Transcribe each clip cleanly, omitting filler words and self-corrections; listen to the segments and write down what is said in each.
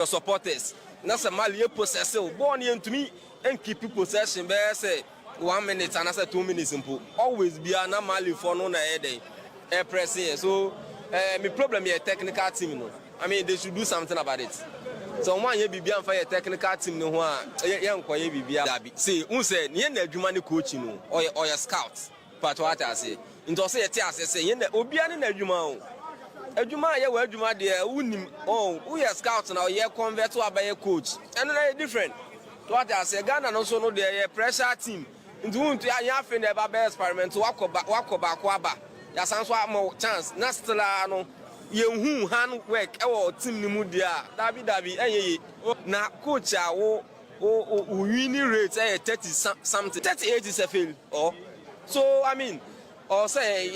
your supporters. That's a Mali possess born into me and keep possession. Bear say 1 minute and I said 2 minutes simple. Always be an Mali for no day. Air pressing. So my problem here technical team. I mean they should do something about it. So one year be for a technical team no one young be see who said near the Jumani coaching or your scouts. But what I say, into say Obiani na Juma. Ejuma ye we Juma there unim who your scouts now ye convert to a coach. And then different. What I say Ghana no so no there pressure team. Into ya fin the baba experiment to wako back. Ya sanso more chance. Nastla no ye hand work team ni mu dia. Dabi na coach winning rate 30 something 38 is a fail or so I mean or say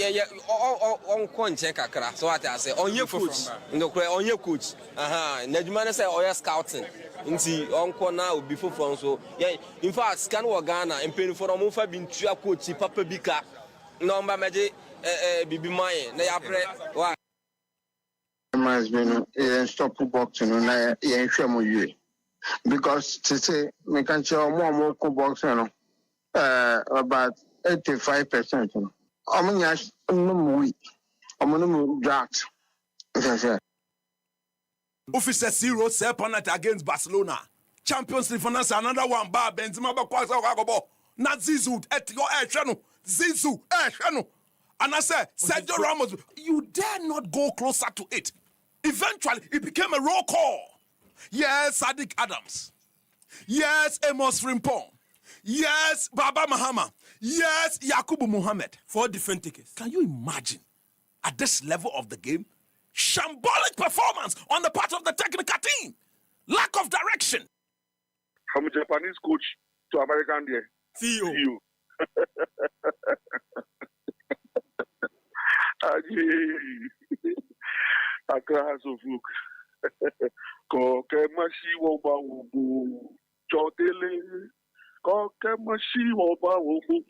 on check kakra so what I say on your coach on your coach Najumane say or scouting nti on na obi foforo so yeah in fact scan wo Ghana empeni for mo fa bi ntua coach papa bika number meje bibi maye na ya pre wa must be stop boxing na ya hwe mo yue because to say me can show more boxing no about 85%. Omunya no week. Omuno draft. Officer 0-7 against Barcelona. Champions League finance another one bar Benzema ba kwasa kwagobo. Na Zizou your channel. Zizou channel. And I said Sergio Ramos, you dare not go closer to it. Eventually it became a roll call. Yes, Sadiq Adams. Yes, Amos Frimpong. Yes, Baba Mahama. Yes, Yakubu Muhammad. 4 different tickets. Can you imagine, at this level of the game, shambolic performance on the part of the technical team? Lack of direction. From Japanese coach to American CEO. Accra has of look. Kokemashi woba wubu jotele. Kokemashi woba wubu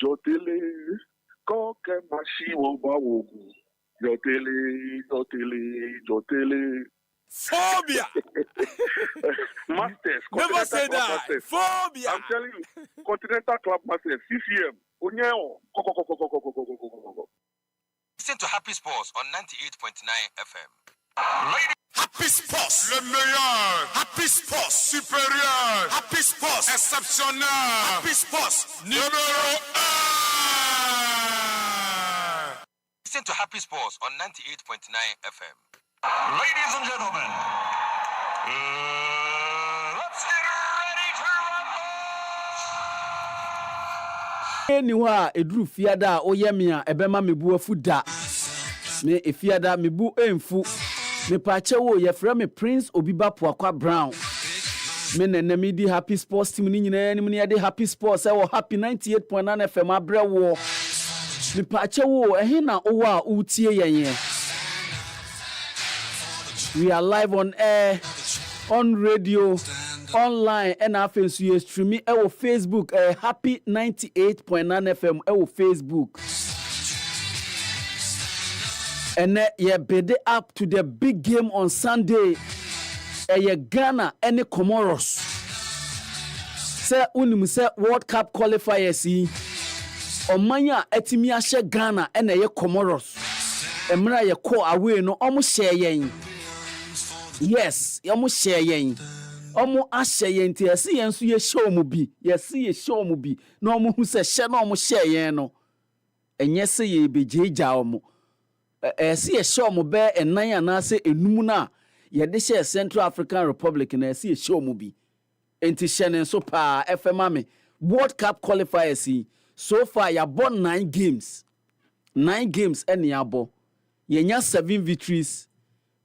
jotele. Kokemashi woba wubu jotele. Phobia. Masters. Never say that. Masters. Phobia. I'm telling you, Continental Club Masters, CCM. Listen to Happy Sports on 98.9 FM. Happy Sports. Le meilleur. Happy Sports. Supérieur. Happy Sports. Exceptionnel. Happy Sports. Numéro 1. Listen to Happy Sports on 98.9 FM. Ladies and gentlemen, let's get ready to rumble. Anywhere edru fiada oyemia ebema mebu afuda me efiada mebu emfu me pache wo ye frɛ me Prince Obiba Poakwa Brown me nenemi di Happy Sports team ni nyina ni me de Happy Sports e wo Happy 98.9 FM abrɛ wo me pache wo ehe na wo a utie yenye. We are live on air, on radio, online, and our face you streaming our Facebook, Happy 98.9 FM, our Facebook. And yeah, bede up to the big game on Sunday. Ghana and Comoros. Say unim say World Cup qualifiers. Omanya etimia she Ghana and Comoros. Emra ye ko away no almost share yen. Yes, you must share yen. Omo ashe yen ti esi yen so ye show mu bi. Yes, ye show mu bi. No omo hu se she no omo share yen no. Enye se ye bejeja omo. Esi ye show mu be enan ana se enum na ye de share Central African Republic na esi ye show mu bi. Enti shenen so pa FM ame. World Cup qualifiers so far ya born 9 games. 9 games eni ya bo. Ye nya 7 victories,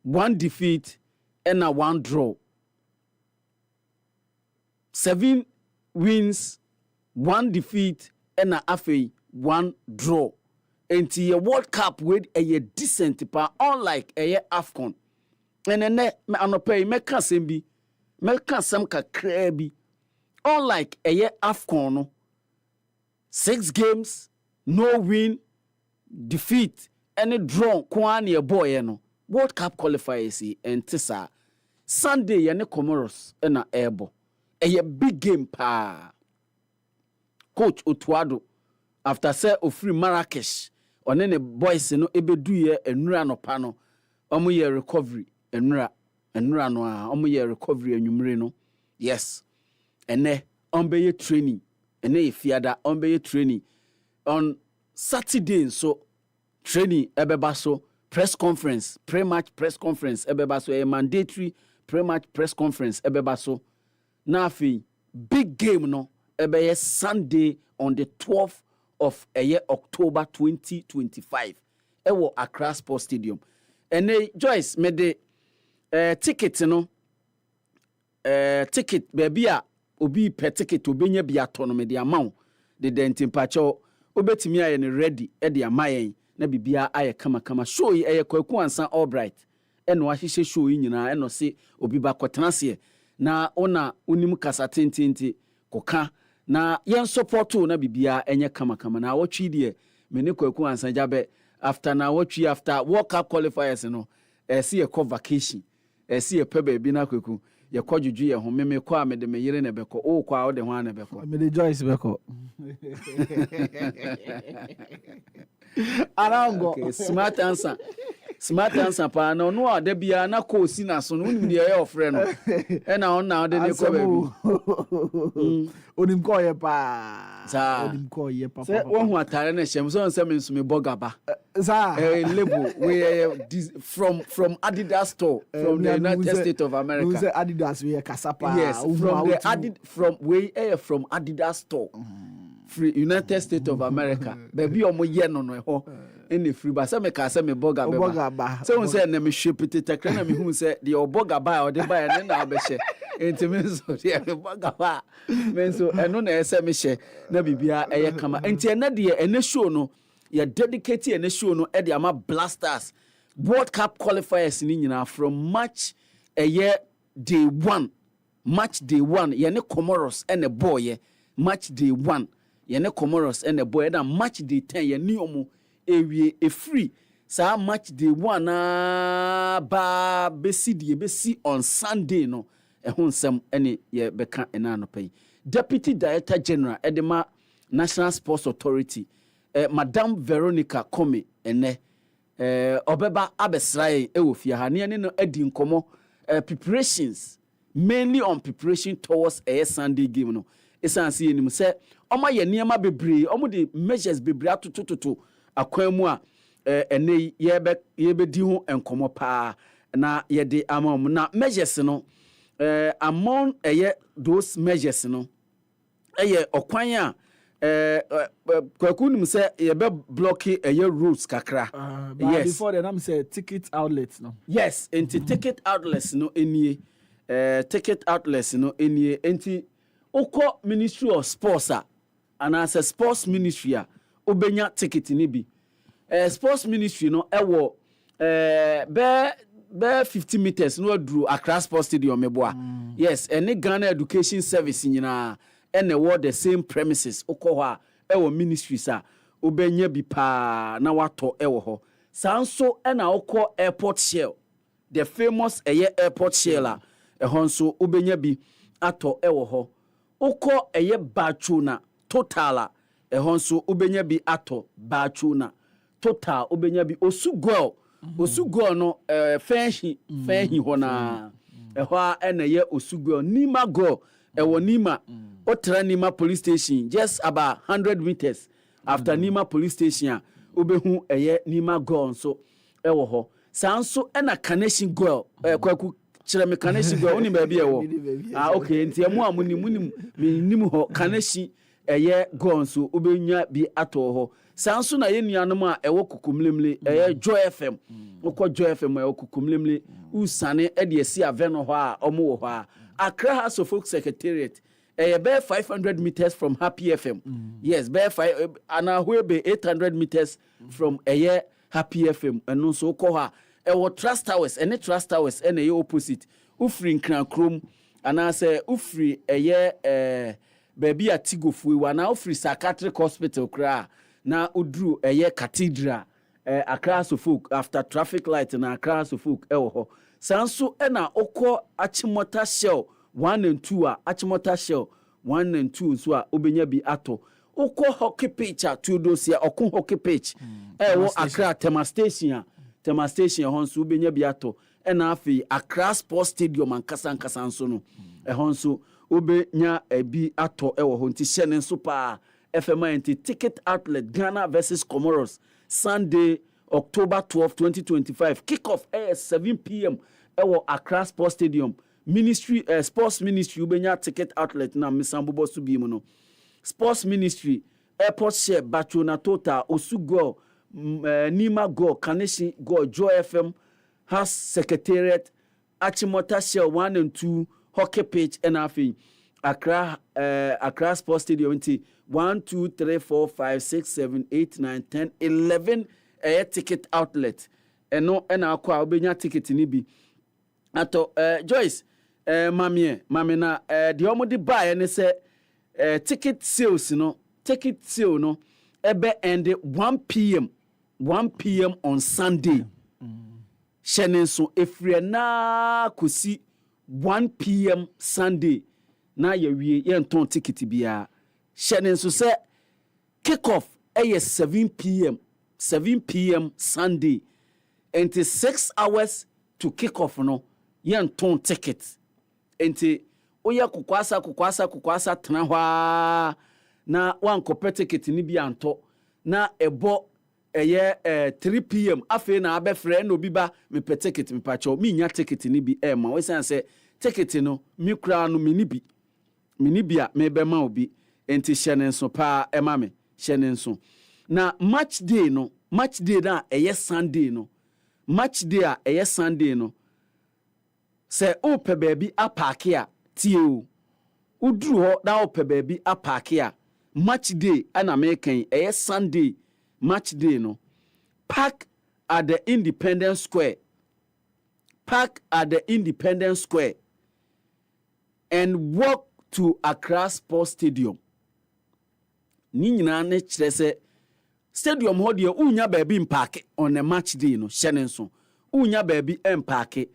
1 defeat and a 1 draw. 7 wins, 1 defeat, and a afe 1 draw. And a World Cup with a decent pa, unlike a AFCON. And then me anope me kasembi, me kasem ka krebi. Unlike a AFCON, 6 games, no win, defeat, and a draw. Kwani a boy no. World Cup qualifiers and tisa. Sunday yene Comoros na ebo. A big game pa. Coach Otuado after say ofri Marrakesh one ne boys no ebedu ye enura no pa no omo ye recovery enura no a omo ye recovery anwumre no yes ene onbeye training ene efiada onbeye training on Saturday so training ebeba so press conference pre-match press conference ebeba so a mandatory pre-match press conference ebeba so na afi big game no ebeye Sunday on the 12th of October 2025 ewo Accra Sports Stadium ene Joyce me de ticket no ticket baby a obi per ticket obenya bi ato no me de amount de dentimpacho obetimi aye ne ready e de amayen na bibia aye kama show yi eye kwaku ansa all bright eno ahihye show yi nyina eno se Obiba kwotenase na ona unim kasa tententi koka na yen support na bibia enye kama na wotwi de me ne kwaku ansa jabe after na wotwi after World Cup qualifiers no see a vacation see a pebe bi na kwaku ye kwadwudwu ye ho me kwa me de me yire ne beko o kwa o de ho ana beko me de Joyce beko arango okay, smart answer pa no no ada bia na ko si na so no nim de ye ofre no e na on na de ne ko ba bi onim ko ye pa onim ko ye pa se wo hu atare na hyem so nsem nso me bogaba za label we from Adidas store from the United States of America we say Adidas we kasapa yes from Adidas store free United States of America baby omo ye no ho any free ba say me ka say me boga ba say won say na me shepete takra na me hu say the oboga ba o de ba ya na obehye enti me so de boga ba me so eno na ese me hye na bibia eye kama enti ena de ena show no ya dedicate ena show no e de ama Blasters World Cup qualifiers ni nyina from match day 1 ye ne Comoros and a boy match day 1 ye ne Comoros and a boy na match day 10 ye ni omo ewie e free sa match day 1 na ba besi on Sunday no e ho nsem ene ye beka ena no pay Deputy Director General Edema National Sports Authority Madam Veronica Kome ene Obeba abesrai ewofia ha ne no adi nkomo preparations mainly on preparation towards a Sunday game no esan se enim se omo ye niema bebre omo de measures bebre atotototo akwan mu a ene yebe di ho enkomo pa na ye de amom na measures no among those measures no okwan a kwakunim say ye be block routes kakra yes before then I'm say ticket outlets no yes enti ticket outlets no enie ticket outlets no enie enti oko Ministry of Sports and as a sports ministry obenya ticket ni bi sports ministry no ewo be 50 meters no aduru Accra Sports Stadium meboa yes any Ghana Education Service nyina and the same premises okoha ewo ministries obenya bi pa na wato ewo ho sanso na oko airport shell the famous airport shell ehonso obenya bi ato ewo ho oko bachuna total ehonso obenya bi ato bachuna total obenya bi osugol no fenhi ho na eho na osugol nima go ewo nima Otra Nima police station just about 100 meters after Nima police station obehu Nima girl so ewo ho sanso na connection girl kwaku kire me connection girl oni ba bia wo okay nti emu amunimu ho connection girl so obenya bi ato ho sanso na ye nuanom a ewo kukumlemle Joy FM okọ Joy FM ewo kukumlemle usane de esi aveno ho a omo wo ho a Accra House of Folk Secretariat about 500 meters from Happy FM. Yes, and I be 800 meters from Happy FM. And also, Koha, Trust Towers, and Trust Towers, and opposite. Ufri Nkran Krom, and I say, Ufri, baby at Tigofu, one Ufri Psychiatric Hospital, Kra, now Udru, Cathedral, Accra Suffolk, after traffic light, and Accra Suffolk, sanso ena okọ Achimota Shell 1 and 2 a Achimota Shell 1 and 2 nso a obenya bi ato okọ hockey pitch a Tudosia okọ hockey pitch wo Accra Tema Station hon so obenya bi ato ena afi Accra Sports Stadium ankasa nso no hon so obenya bi ato wo ho nti hye ne nso pa FMI ticket outlet Ghana versus Comoros Sunday October 12 2025 kickoff at 7 p.m. Ewo Accra Sports Stadium Ministry Sports Ministry ubenya ticket outlet na misambobo su bi mu no Sports Ministry Airport Share Bachona Total Osugo Nima Go Kaneshi Go Joy FM has Secretariat Achimota Share 1 and 2 hockey pitch NFA Accra Sports Stadium 1 2 3 4 5 6 7 8 9 10 11 ticket outlet eno na akwa obenya ticket ni bi ato Joyce mame na de omode buy ne se ticket sales no ebe end 1 p.m. on Sunday shenenso efre na kosi 1 p.m. Sunday na ye ton ticket bia shenenso se kick off 7 p.m. Sunday and 6 hours to kick off no yen ton ticket enti oya kukwasa tena hwa na wan kopɛ ticket ni bi anto na ebo 3 p.m. afi na abɛfrɛ na Obiba me pɛ ticket me pacho me nya ticket ni bi ma we san sɛ ticket no mi kura no mini bi a me be ma obi enti hyɛ ne nso pa ma me hyɛ ne nso na match day na Sunday no match day a Sunday no sɛ o pɛ baabi apake a tie o uduru hɔ na o pɛ baabi apake a match day ana mekan Sunday match day no park at the Independence Square and walk to Accra Sports Stadium ni nyina ne kyerɛ sɛ stadium ho de unya baabi mpake on a match day no hyɛ ne nso unya baabi empake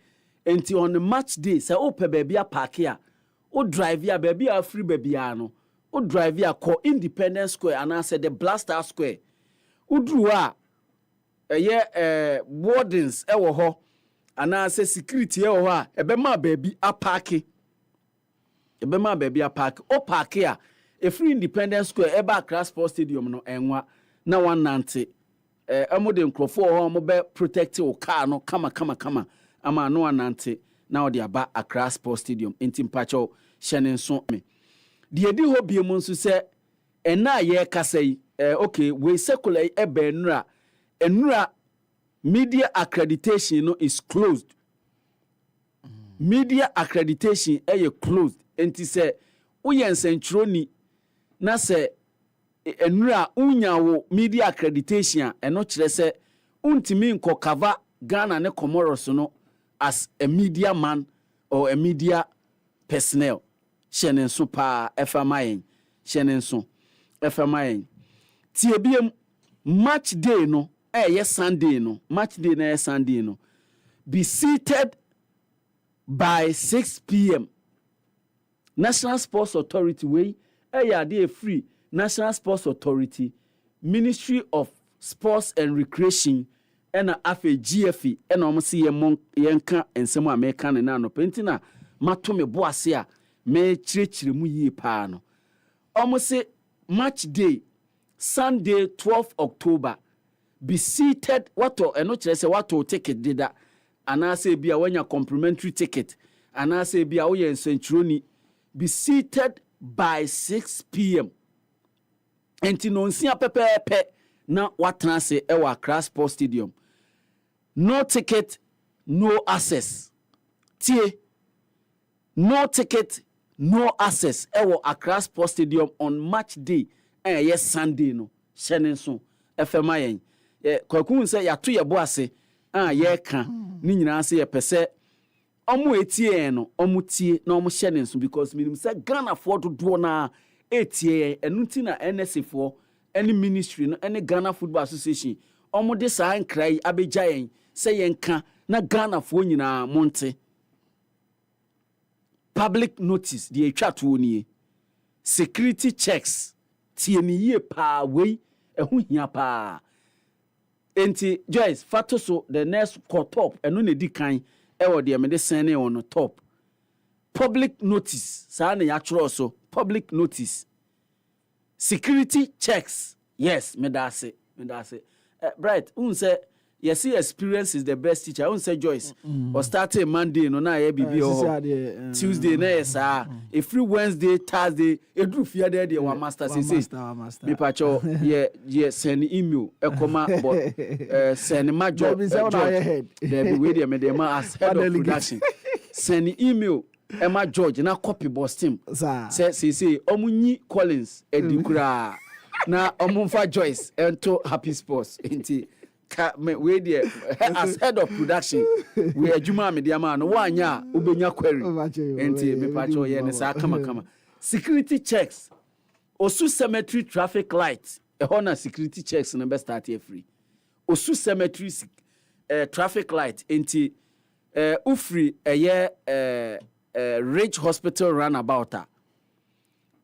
enti on the match day sɛ o pɛ baabi apake a o drive ya baabi a free baabi a no o drive ya kɔ Independence Square anaasɛ the Blaster Square uduru a wardens ɛwɔ hɔ anaasɛ security ɛwɔ hɔ a ɛbɛma baabi apake o parke a free Independence Square eba Accra Sports Stadium no enwa na wanante amode nkrofo ho mo be protect o car no kama ama no wanante na odi aba Accra Sports Stadium enti mpacho hyene nso me de edi ho bie mu nso se ena ye kasai okay we secular ebe enura media accreditation no is closed media accreditation closed enti se uyen sentroni na se enura unyawo media accreditation eno kire se untimi nko cover Ghana ne Comoros no as a media man or a media personnel shenenso pa FMI shenenso FMI tiebiem match day no Sunday no match day na Sunday no be seated by 6 p.m. National Sports Authority way dey free National Sports Authority Ministry of Sports and Recreation ena afa GFE ena omsi yenka ensem America na no pentina mato me boase a me chirechire mu yie pa no omsi match day Sunday 12 October be seated wato eno kire se wato ticket dida anase bia wanya complimentary ticket anase bia wo yen centuroni be seated by 6 p.m. enti no nsia pepepe na watena se ewa Accra Sports Stadium no ticket no access tie no ticket no access ewa Accra Sports Stadium on match day Sunday no shenenso FMI yen kwakun se yato ye boase ye ka ni nyina se ye pese omo etie no omo tie na omo shenenso because minim se Ghana for do na etie enunti na NSA for any ministry no any Ghana Football Association omo de sa nkrai abeja yen se yen ka na Ghana fo nyina monte public notice the etwa to nie security checks tie ni yie pa wei ɛho hia pa enti Joyce fato so the next top ɛno na di kan ɛwɔ de me de send on top public notice saa na yɛatwerɛ so public notice security checks yes me da se bright say yes experience is the best teacher say Joyce or starting Monday no na ye bibi Tuesday na yes every Wednesday Thursday edru fia there wa master say me pacho ye send email e koma but send my job there be we there me dem as head of production send email Emma George na copy boss team say omunyi Collins edikura na omunfa Joyce ento happy sports enti we there as head of production we adwuma me dia ma no wanya ubenya query enti me pacho ye ne sa kama security checks Osu cemetery traffic light na security checks na be start here free Osu cemetery traffic light enti ufri Ridge Hospital runabout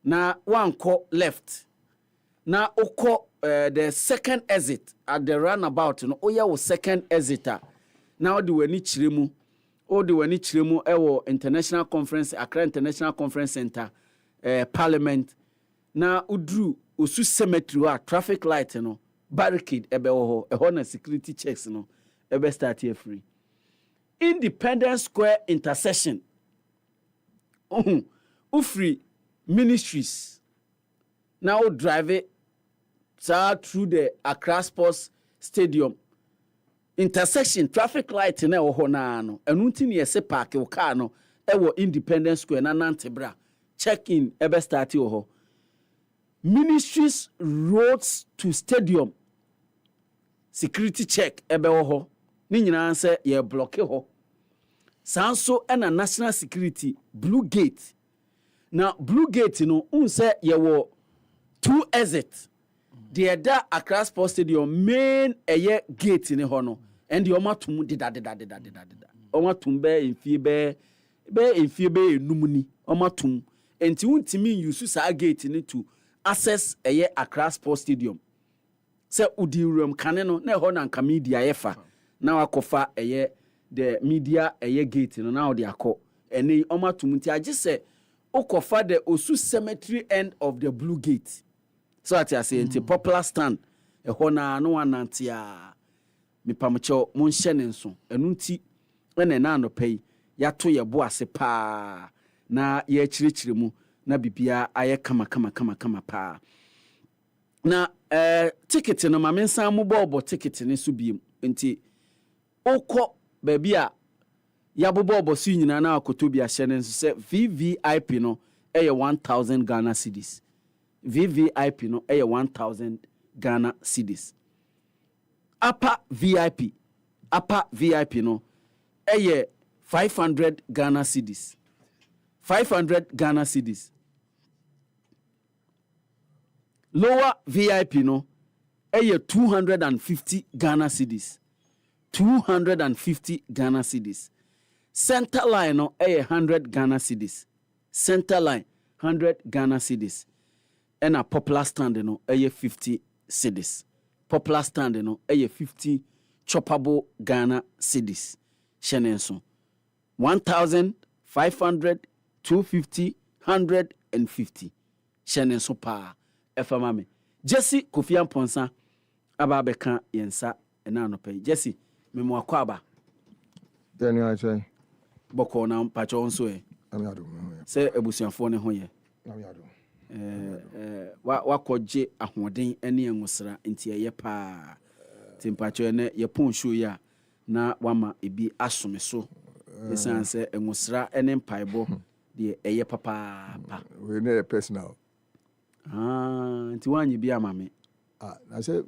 na one call left na oko the second exit at the runabout no oya wo second exiter na odi wani chiremu ewo International Conference Accra International Conference Center Parliament na udru Osu cemetery wa traffic light no barricade ebe ho na security checks no ebe start here free Independence Square intersection Ufri Ministries now drive it through the Accra Sports Stadium intersection traffic light na ho na no enunti ne yese park o car no e Independence Square na Nantebra check in ebe start ho Ministries roads to stadium security check ebe ho ni nyina nse ye block ho sanso na national security blue gate na blue gate no unse ye wo two exit the da Accra Sports Stadium main gate ni ho no and the omatum dida omatum be enfie be enumuni omatum enti untimi use sa gate ni to access Accra Sports Stadium se udi room kane no na ho na nka media yefa na wakofa the media gate no now they akọ ene omatum nti age se okofa the Osu cemetery end of the blue gate so at ya say nti popular stand ho na no wanante a mepamcho mon hye ne nso enu nti ene na no pay ya to ye bo ase pa na ye chirechire mu na bibia aye kama pa na ticket no ma mensan mu bobo ticket ne so biem nti okọ baby a yabobo obosu nyina na akoto bi ahye ne nso se VVIP no 1000 Ghana cedis VVIP no 1000 Ghana cedis upper VIP no 500 Ghana cedis 500 Ghana cedis lower VIP no 250 Ghana cedis 250 Ghana cedis. Center line no 100 Ghana cedis. Center line 100 Ghana cedis. And a popular stand no 50 cedis. Popular stand no 50 choppable Ghana cedis. Shenenso 1,500 250 150 Shenenso pa efamame. Jesse Kofi Amponsa aba beka yensa ena no pay. Jesse memo akwaba deni ache boko na mpacho nso e amiado se ebusuafo ne ho ye amiado wakoje ahoden ene enwosra nti eye pa timpacho ne ye pon show ya na wama ebi asome so esan se enwosra ene mpaibo de eye papa we need a personal nti wanyi bi amame na say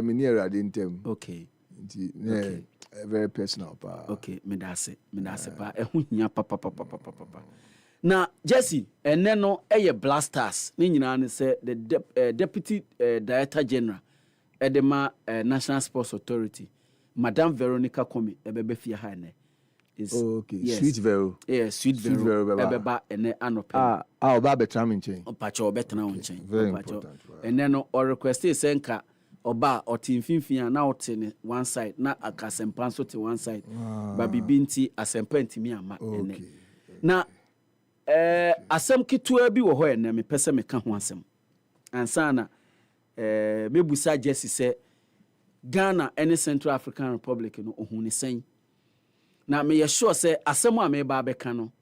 me near adintem okay okay. Very personal pa. Okay, me dase pa ehun hia papa. Na Jesse ene no blasters ni nyina ne say the deputy director general edema National Sports Authority Madam Veronica Komi ebebe fie ha ne is okay. Yes. Sweet Vero. Yeah, Sweet Vero ebeba ene anope Oba betra me nchen. opacha obetena wo nchen Very important. and then o request senka oba otimfimfin na otene one side na akasempa so te one side ba bibinti asempa ntimi ama ene na asem kitua bi wo ho ene me pese me ka ho asem ansa na mebusa Jesse say Ghana and Central African Republic no ohun sen na me ye sure say asem a me ba beka no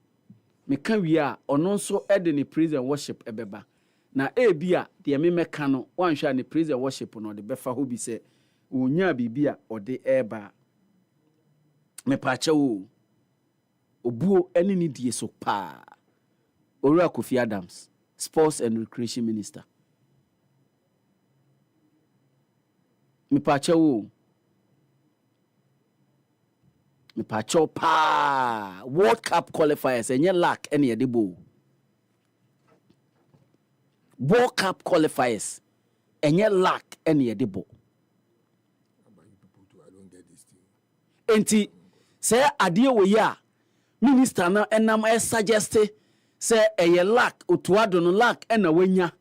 me ka wi a ono nso ede ne praise and worship ebeba na ebia de me meka no wanhwa ne praise and worship no de befa ho bi say onya bibia ode eba me pa wo obuo ene ni die so pa Owura Kofi Adams, Sports and Recreation Minister. Me pacho pa World Cup qualifiers enye lack ene yedebo. World Cup qualifiers enye lack ene yedebo. Enti say adie wo ya minister na enam suggest say eye lack otuado no lack ena wanya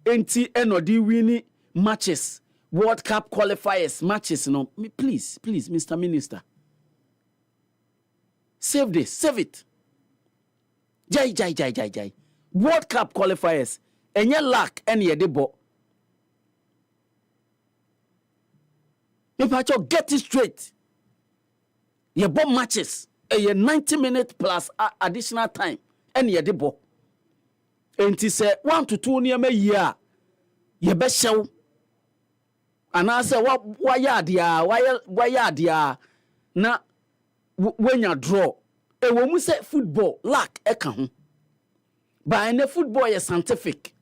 enti enodi wini matches World Cup qualifiers matches no please Mr. Minister save this, save it. Jai World Cup qualifiers enye lack ene yedebo. If get it straight, ye bomb matches a 90 minutes plus additional time ene yedebo. Enti say 1 to 2 near me year ye be show and I say why yadia na when you draw e wo mu say football lack e ka ho but in the football is scientific.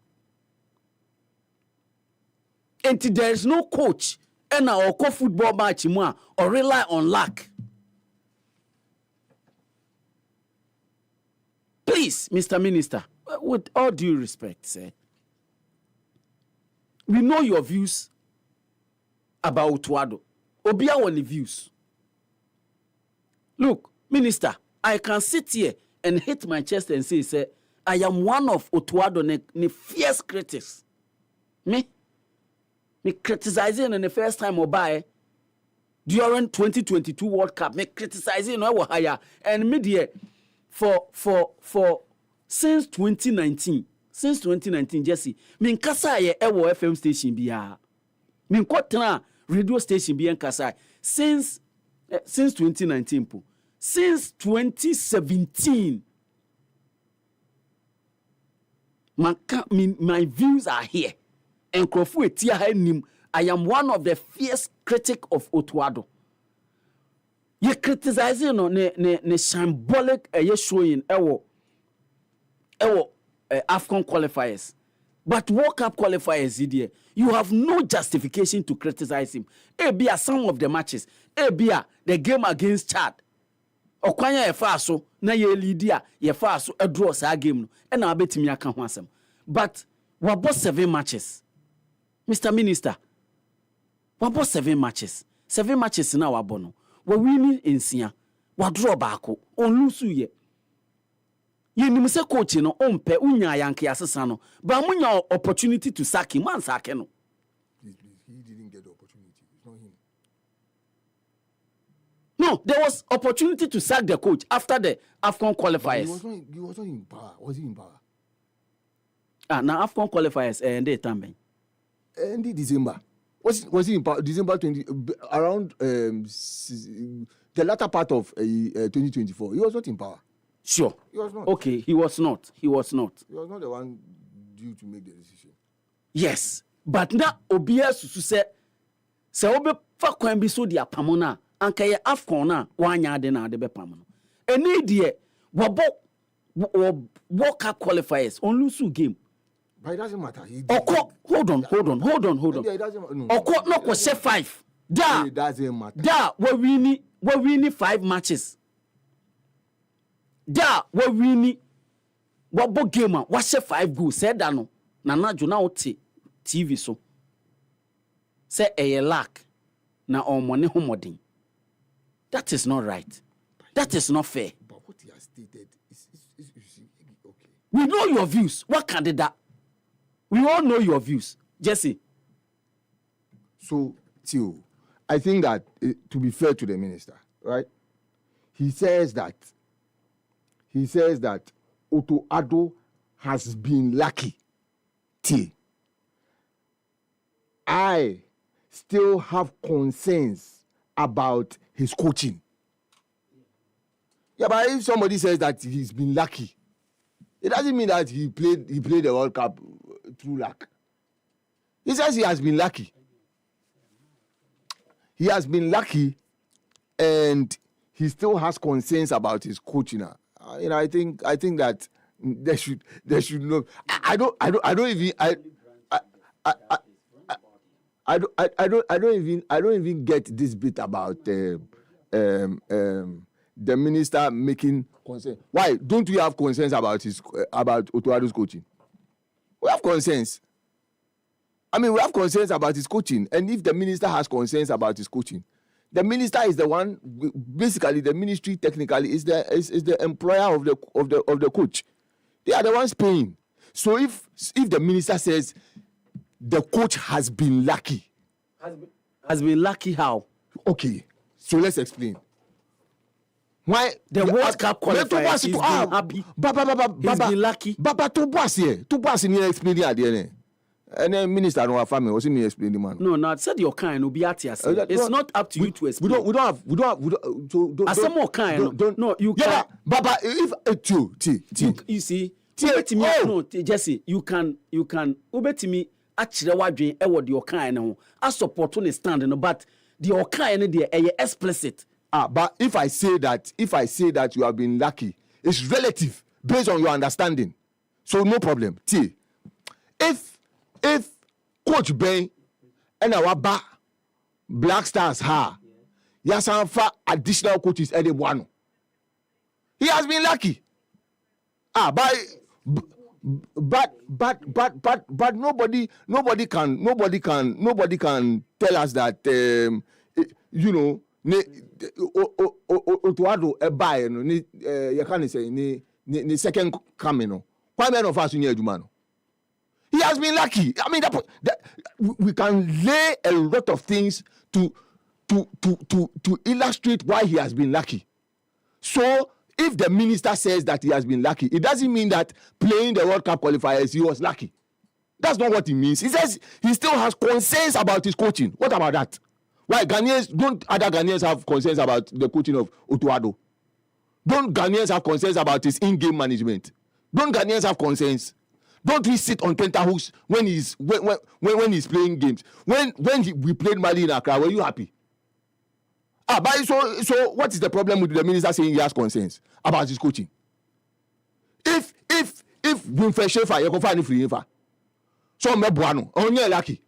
Enti there is no coach and our football match mu or rely on luck. Please, Mr. Minister, with all due respect, sir, we know your views about Otuado. Obia wani views. Look, Minister, I can sit here and hit my chest and say, I am one of Otuado ne fierce critics. Me criticizing in the first time Obaye during 2022 World Cup. Me criticizing no higher and media for since 2019. Since 2019, Jesse, me nkasa ye ewo FM station biya. Me nkotena radio station biya nkasa since 2019 po. Since 2017, my views are here. And I am one of the fierce critics of Otuado. You criticizing no ne symbolic showing ewo AFCON qualifiers. But World Cup qualifiers, you have no justification to criticize him. Ebia some of the matches. Ebia the game against Chad. Okwanya ye fa so na ye leadia ye fa so a draw sa game no. E na abetimi aka ho asem. But wabo 7 matches. Mr. Minister, wabo 7 matches. 7 matches na wabo no. Wa win insia. Wa draw baako. On lose ye. Ye nim se coach no ompe unya yanke asesa no. Ba munya opportunity to sack him, man sack no. Please, he didn't get the opportunity. It's not him. No, there was opportunity to sack the coach after the AFCON qualifiers. He was not in power. Was he in power? Now AFCON qualifiers and they time. And December. Was he in power? December 20 around the latter part of 2024. He was not in power. Sure. He was not. Okay, he was not. He was not the one due to make the decision. Yes. But now Obia Susu se obe fa kwan bi so dia pamona anka ye AFCON na wanya de na de be pamono. Eni de wabo World Cup qualifiers on lose game. But it doesn't matter. Hold on. Oko no ko se 5. Da. It doesn't matter. Da we win 5 matches. Da we win wabo game a wa se 5 goals. Say da no. Na jona oti TV so. Say eye lack na omone homodin. That is not right. That is not fair. But what he has stated is okay. We know your views. What candidate? We all know your views. Jesse. So, Theo, I think that to be fair to the minister, right? He says that Otto Addo has been lucky. T. I still have concerns about his coaching. Yeah, but if somebody says that he's been lucky, it doesn't mean that he played the World Cup through luck. He says he has been lucky. He has been lucky, and he still has concerns about his coaching. I think that there should know. I don't even get this bit about the minister making concern. Why don't we have concerns about Otto Addo's coaching? We have concerns. We have concerns about his coaching, and if the minister has concerns about his coaching, the minister is the one. Basically, the ministry technically is the employer of the coach. They are the ones paying. So if the minister says the coach has been lucky, has been lucky how? Okay, so let's explain. Why the World Cup qualifiers? He's been happy. He's been lucky. Baba to boss me explain the and then minister no family was me explain the man. No, not said your kind will be at your side. It's not up to you to explain. We don't have so don't, as some more kind. No, you yeah, can. Baba, if you see, no, Jesse, you can ubeti me actually wadwen e wo de your kind no. I support on stand no, but the your kind dey explicit. But if I say that you have been lucky, it's relative based on your understanding. So no problem. If Coach Ben and our Black Stars Yasanfa additional coaches at the one. He has been lucky. But nobody can tell us that Otuado buy you can't say ni second coming no. Why many of us in here do? He has been lucky. We can lay a lot of things to illustrate why he has been lucky. So if the minister says that he has been lucky, it doesn't mean that playing the World Cup qualifiers he was lucky. That's not what it means. He says he still has concerns about his coaching. What about that? Why don't other Ghanaians have concerns about the coaching of Otto Addo? Don't Ghanaians have concerns about his in-game management? Don't Ghanaians have concerns? Don't we sit on tenterhooks when he's playing games? When we played Mali in Accra, were you happy? But so what is the problem with the minister saying he has concerns about his coaching? If Winfrey Schaefer you can find free info, so me buano onye lucky.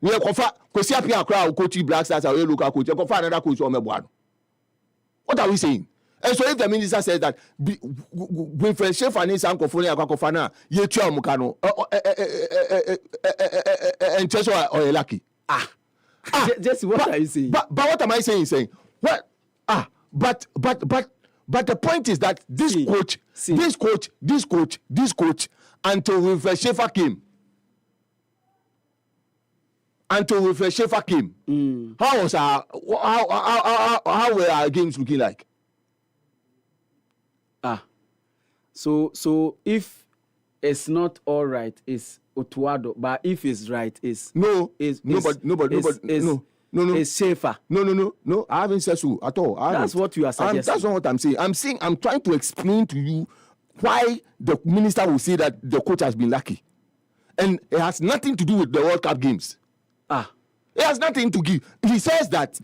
We kofa kwesi apia Accra coach Black Stars or local coach, you can find another coach on me buano. What are we saying? And so if the minister says that Winfrey Schaefer needs some kofana ye twa mukano and just or lucky. Jesse, what are you saying? But what am I saying? What? But the point is that this coach, until Winfrey Schaefer came, how were our games looking like? So if it's not all right, it's Otto Addo, but if it's right, it's nobody. It's safer. No. I haven't said so at all. That's what you are suggesting. That's not what I'm saying. I'm trying to explain to you why the minister will say that the coach has been lucky, and it has nothing to do with the World Cup games. It has nothing to give. He says that.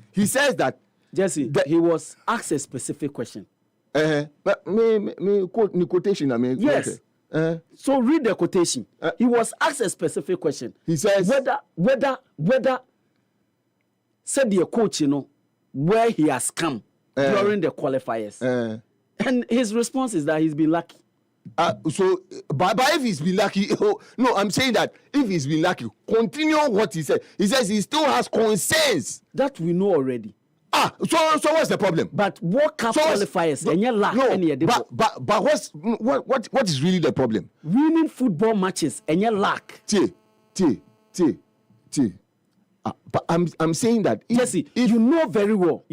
Jesse, he was asked a specific question. But me quotation. Yes. So read the quotation. He was asked a specific question. He says whether said the coach, where he has come during the qualifiers. And his response is that he's been lucky. But if he's been lucky, no, I'm saying that if he's been lucky, continue what he said. He says he still has concerns. That we know already. So what's the problem? But World Cup qualifiers, and you lack any but what is really the problem? Winning football matches, and you lack. But I'm saying that Jesse, you know very well.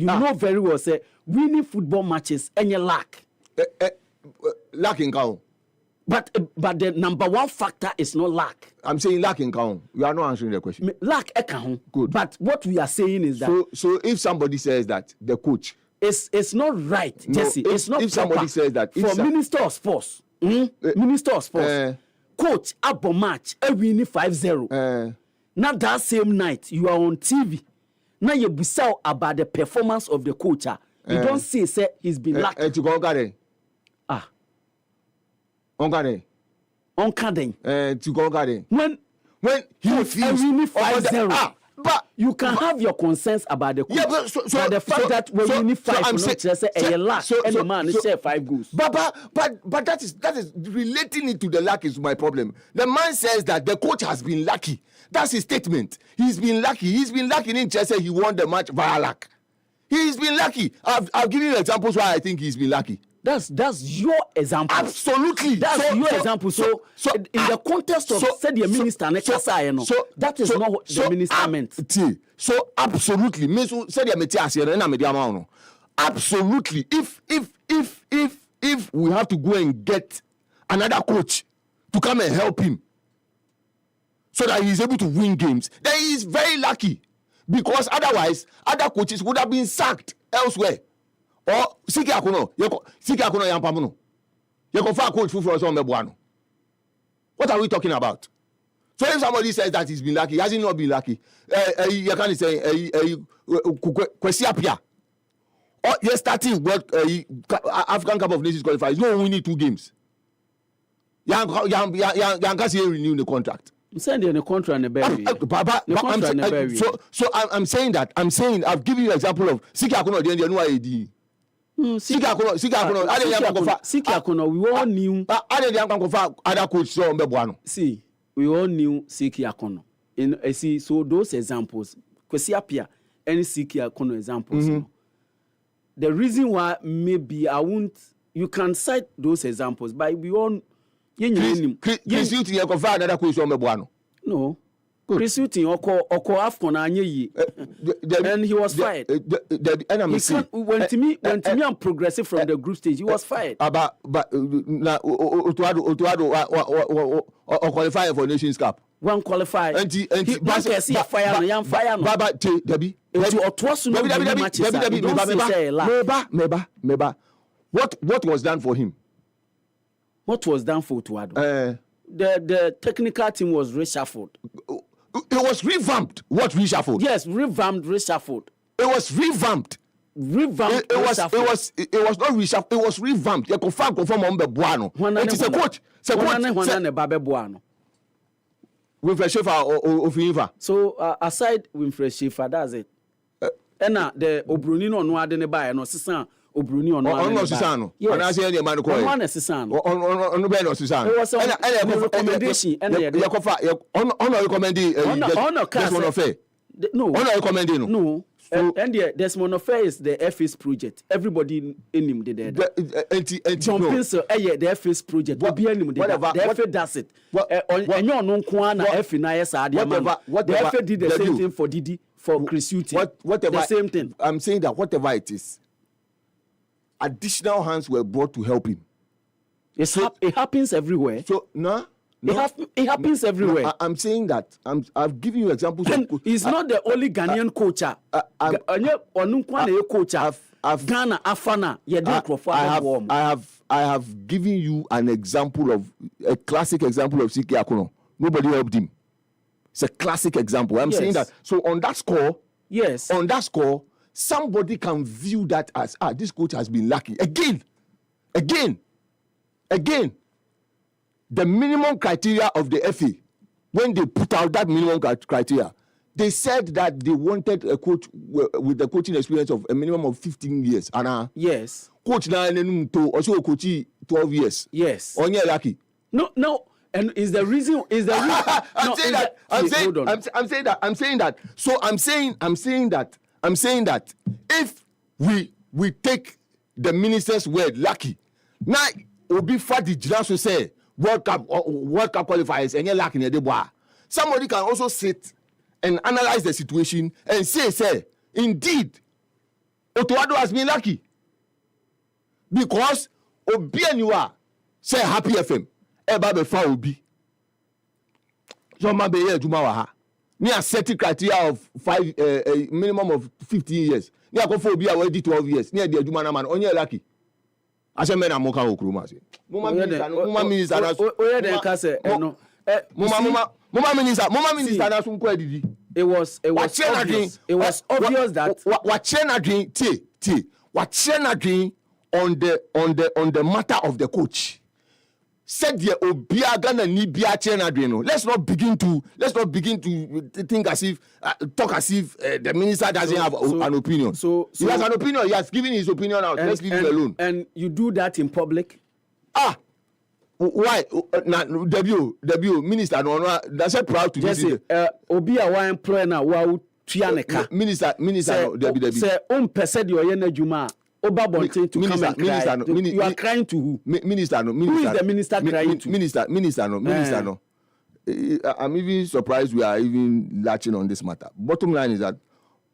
Say winning football matches, and you lack. Lacking count. But the number one factor is not lack. I'm saying lacking count. You are not answering the question. Lack account. Good. But what we are saying is that so if somebody says that the coach, it's not right, Jesse. It's not if somebody says that for Minister of Sports, Minister of Sports, coach abo match win 5-0. Now that same night you are on TV. Now you busy about the performance of the coach. You don't say he's been lucky. On Kaden. When he feels 5-0. But you can have your concerns about the coach. Yeah, but the fact that when we need 5, you say a lack, and the man share 5 goals. But that is relating it to the lack is my problem. The man says that the coach has been lucky. That's his statement. He's been lucky. He's been lucky in Chelsea. He won the match via luck. He's been lucky. I've given you examples why I think he's been lucky. That's your example. Absolutely. That's your example. So in the context of said the minister, that is not what the minister meant. So absolutely. Absolutely. If we have to go and get another coach to come and help him so that he's able to win games, then he is very lucky. Because otherwise, other coaches would have been sacked elsewhere. Or Siki Akuno Yampamuno. You can find a coach for us on Mebuano. What are we talking about? So if somebody says that he's been lucky, has he not been lucky? You can say Kwesiapia. Or you're starting what African Cup of Nations qualifiers. No, we need 2 games. Yankasi renew the contract. I'm saying the contract and so I'm saying that I've given you an example of Siki Akuno the new ID. Siki Akuno, we all knew. Other coach so Mbebuano. See, we all knew Siki Akuno. See, so those examples, Kwesiapia, any Siki Akuno examples. The reason why maybe I won't, you can cite those examples, but we all. Chris Uti another coach so Mbebuano. No. Chris Uti oko Afcon anye and he was fired. When to me I'm progressing from the group stage, he was fired. But na Otuado qualify for Nations Cup. One qualify. And he fire no Baba Debbie. What was done for him? What was done for Otuado? The technical team was reshuffled. It was revamped. What reshuffled? Yes, revamped, reshuffled. It was revamped. It was not reshuffled. It was revamped. You confirm on Bebuano. It is a coach. Winfred Schaefer or Finva. So aside Winfred Schaefer, that's it. And the Obruni no adene buy no sisan Obruni no Sisano. And I say the man ko. On Sisano. On Ben Sisano. It was a recommendation and you recommend Desmond Ofe. No. On recommending no. And Desmond Ofe is the FS project. Everybody in him did that. John Pinson, the FS project. The FS does it. And you know Kwana F in ISR. The FS did the same thing for Didi, for Chris Uti. Whatever. The same thing. I'm saying that whatever it is, additional hands were brought to help him. It happens everywhere. So no. It happens everywhere. No, I'm saying that I've given you examples. He's not the only Ghanaian coach. Ghana, Afana, I have given you an example of a classic example of Siki Akuno. Nobody helped him. It's a classic example. I'm saying that. So on that score, somebody can view that as this coach has been lucky again. The minimum criteria of the FA, when they put out that minimum criteria, they said that they wanted a coach with the coaching experience of a minimum of 15 years. Yes. Coach now also coach 12 years. Yes. Only lucky. No. And is the reason? I'm saying that. So I'm saying I'm saying that if we take the minister's word lucky, now Obi Fadi Jilaso say World Cup qualifiers and you're lucky in the bois. Somebody can also sit and analyze the situation and say, indeed, Otuado has been lucky. Because Obi and you are say Happy FM. Eba be fa Obi. So ma be here Juma ha. Ni a set criteria of a minimum of 15 years. Ni a go for Obi already 12 years. Ni a de Juma na man onye lucky. Ase me na mo kan okroma se. Mama minister na oye de ka say no. Mama minister na sun ko edidi. It was obvious. It was obvious that what Chena dream what Chena dream on the matter of the coach. Said the Obiaga na ni bia Chena dream no. Let's not begin to think as if talk as if the minister doesn't have an opinion. So he has an opinion. He has given his opinion out. Let's leave him alone. And you do that in public? Why? W minister no that's a proud to this. Obi a one employer na wa tuaneka. Minister no W. Say person the oye na juma. Oba bonte to come and cry. You are crying to who? Minister no. Who is the minister crying to? Minister no. I'm even surprised we are even latching on this matter. Bottom line is that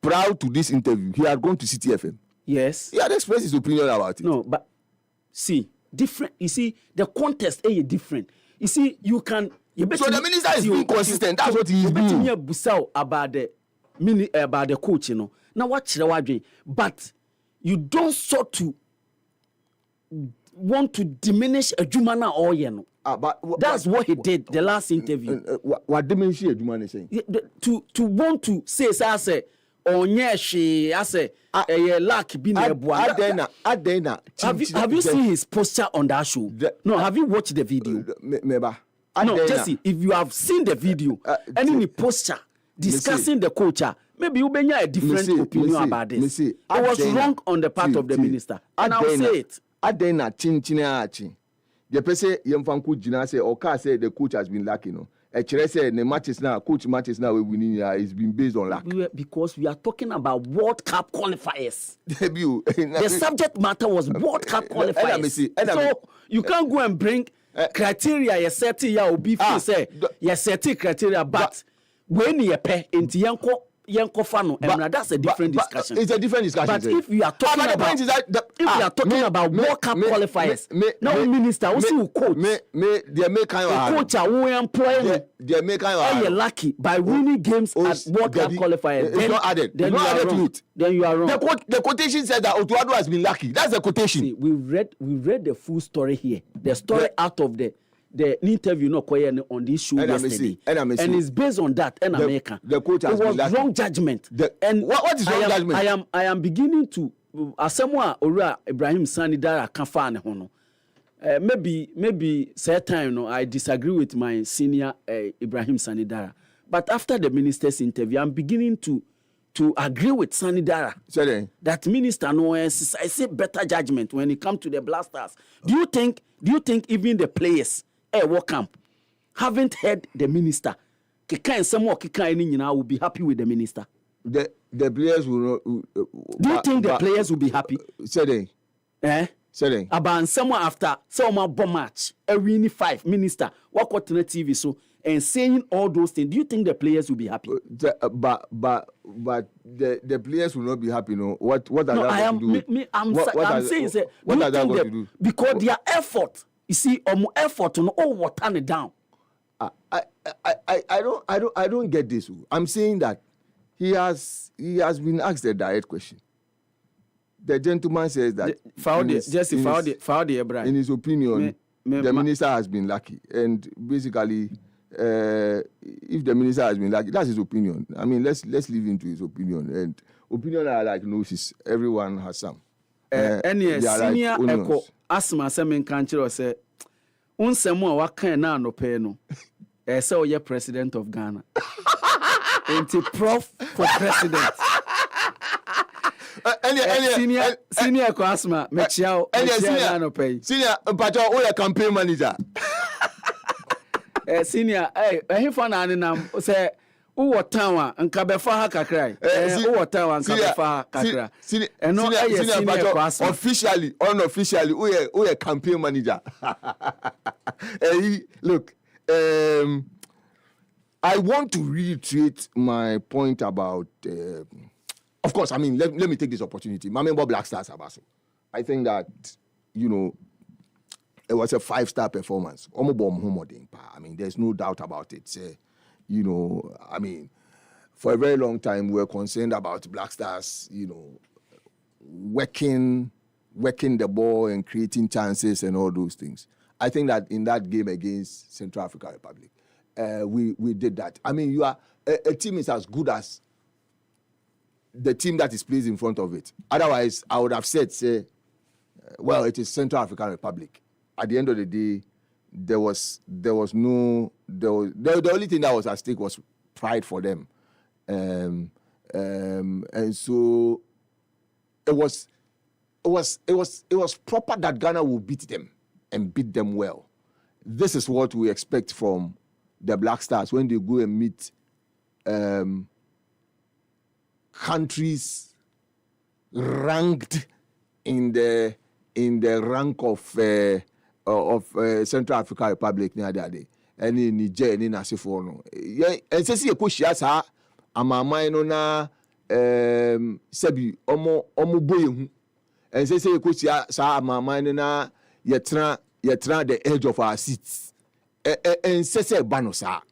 proud to this interview, he had gone to City FM. Yes. He had expressed his opinion about it. No, but see. Different, you see, the context is different. You see, you can. So the minister is being consistent. That's what he is doing. You busau about the coach, you know. Now watch the word, but you don't sort to want to diminish a Jumana or you know. That's what he did the last interview. What diminish a Jumana saying? To want to say, I say. Onye she I say lack be na Adena. Have you seen his posture on that show? No, have you watched the video? No, Jesse, if you have seen the video and in the posture discussing the culture, maybe you may have a different opinion about this. It was wrong on the part of the minister. And I'll say it. Adena chin. The person yemfanku jina say or car say the coach has been lacking, no. Coach matches now we winning is being based on luck. Because we are talking about World Cup qualifiers. The subject matter was World Cup qualifiers. So you can't go and bring criteria you set ya be say you set criteria, but when you pay into Yanko Fano, and that's a different discussion. It's a different discussion. But if we are talking about World Cup qualifiers, now minister, we see coach. They make kind of coach who employ. They make kind of. You're lucky by winning games at World Cup qualifiers. It's not added. Then you are wrong. Then you are wrong. The quotation said that Otuado has been lucky. That's the quotation. See, we read the full story here. The story out of the interview on this show yesterday, and it's based on that. And America, the coach has it was wrong judgment. And what is wrong judgment? I am beginning to someone Ora Ibrahim Sanidara Kafane Hono. Maybe certain I disagree with my senior Ibrahim Sanidara, but after the minister's interview, I'm beginning to agree with Sanidara that minister I say better judgment when it comes to the Blasters. Do you think even the players World Camp haven't heard the minister? Will be happy with the minister. The players will not. Do you think the players will be happy? About someone after someone bomb match a winning 5 minister walk out on the TV and saying all those things. Do you think the players will be happy? But the players will not be happy. No, what are they going to do? I'm saying, what are they going to do? Because their effort, you see, effort to water it down. I don't get this. I'm saying that he has been asked a direct question. The gentleman says that in his opinion, the minister has been lucky, and basically, if the minister has been lucky, that's his opinion. I mean, let's leave him to his opinion. And opinion are like noses. Everyone has some. Senior echo asma semen kanchiro say unsemo a waka na no pe no say oye president of Ghana. Enti prof for president. Senior echo asma mechiao na no pe. Senior mpacho oye campaign manager. Senior he for na nam say Uwo town nka befa ha kakra. Uwo town nka befa ha kakra. Eno eye senior kwasa. Officially, unofficially, who a campaign manager. Look, I want to reiterate my point about. Of course, I mean, let me take this opportunity. My member Black Stars Abaso. I think that it was a 5-star performance. I mean, there's no doubt about it. I mean, for a very long time, we were concerned about Black Stars, working the ball and creating chances and all those things. I think that in that game against Central African Republic, we did that. I mean, you are a team is as good as the team that is placed in front of it. Otherwise, I would have said, well, it is Central African Republic. At the end of the day, the only thing that was at stake was pride for them, and so it was proper that Ghana will beat them and beat them well. This is what we expect from the Black Stars when they go and meet countries ranked in the rank of Central African Republic near that day. Any Niger, any Nasifo no. And say a kushia sa amama no na sebi omo boye. And say a kushia sa amama no na yetra the edge of our seats. And say bano sa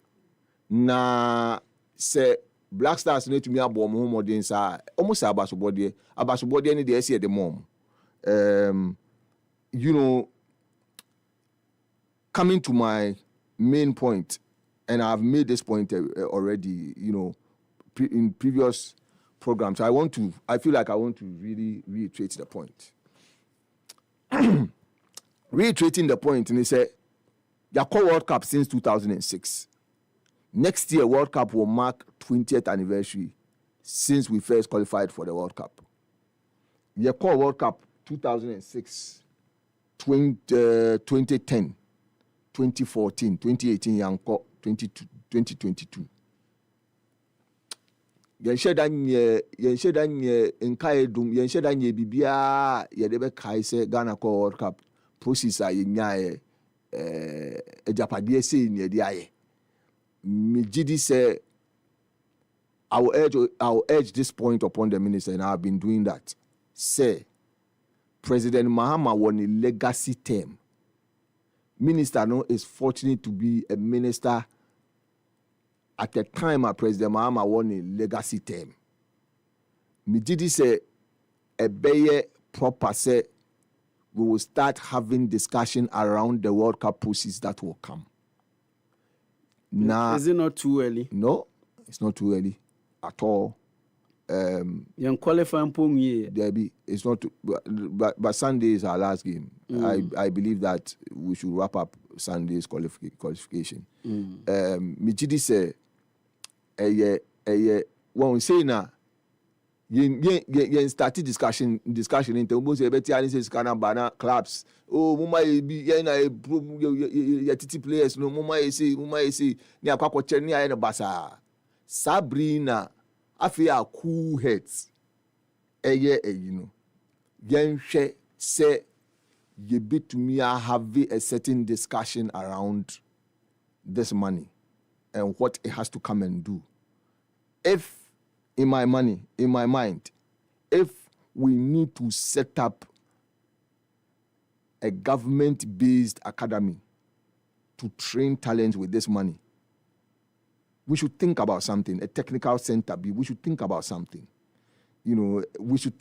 na say Black Stars need to me abo mo modern sa almost abasobode any dey see the mom. Coming to my main point, and I've made this point already, in previous programs. I feel like I want to really reiterate the point. Reiterating the point, and he said, "You call World Cup since 2006. Next year, World Cup will mark 20th anniversary since we first qualified for the World Cup. You call World Cup 2006, 2010, 2014, 2018, Yanko 2022. Yenshedanye nkaedum yenshedanye bibia yedebe kaise Ghana call World Cup process a yenyae ejapade se ni edi aye. Mijidi say I will urge this point upon the minister, and I've been doing that. Say President Mahama won a legacy term. Minister no is fortunate to be a minister at the time President Mahama won a legacy term. Mijidi say a beye proper say we will start having discussion around the World Cup process that will come. Now, is it not too early? No, it's not too early at all. You qualify Debbie, it's not too, but Sunday is our last game. I believe that we should wrap up Sunday's qualification. Mijidi say when we say now you started discussion in almost every say Canada clubs. Oh, mama be ya titi players no mama say ni akwakwo che ni aye no basa. Sabrina afia cool heads. Yenhwe say you be to me have a certain discussion around this money and what it has to come and do. If in my mind, if we need to set up a government-based academy to train talent with this money, we should think about something. A technical center, we should think about something. We should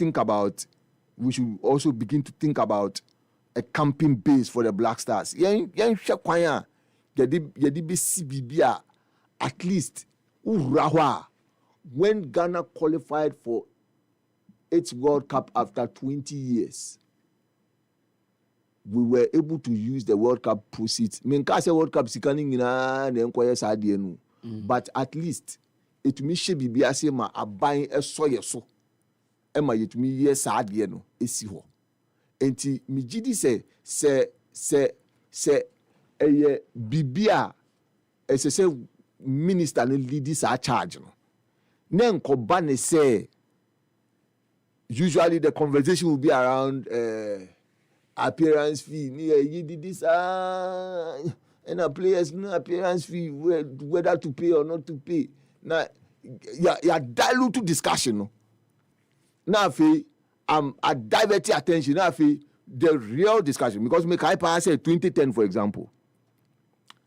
also begin to think about a camping base for the Black Stars. At least, when Ghana qualified for its World Cup after 20 years, we were able to use the World Cup proceeds. World Cup but at least it me she be ase ma aban esoye so e ma yetumi ye saade no esi ho. Enti mi gidi se eye bibia ese minister no lead this charge no then koba ne say usually the conversation will be around appearance fee you did this and a players no appearance fee whether to pay or not to pay now you dilute to discussion no now I divert attention now the real discussion because make I pass 2010 for example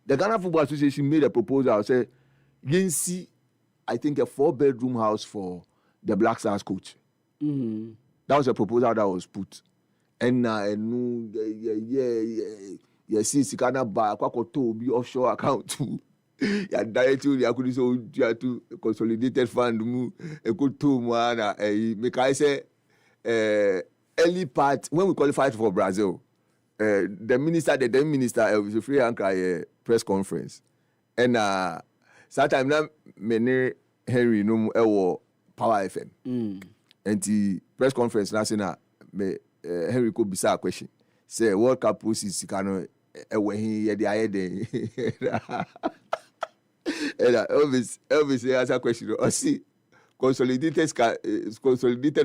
the Ghana Football Association made a proposal say Yensi I think a 4-bedroom house for the Black Stars coach. That was a proposal that was put. And see Sikana ba kwakoto be offshore account too. Ya directly ya could so ya to consolidated fund mu e ko to mu ana make I say early part when we qualified for Brazil the then minister was a free anchor press conference and sometime na many Henry no ewo Power FM and the press conference na say na me Henry ko bisa question say World Cup process kano ewe hin ye dey ayede and Elvis answer question o see consolidated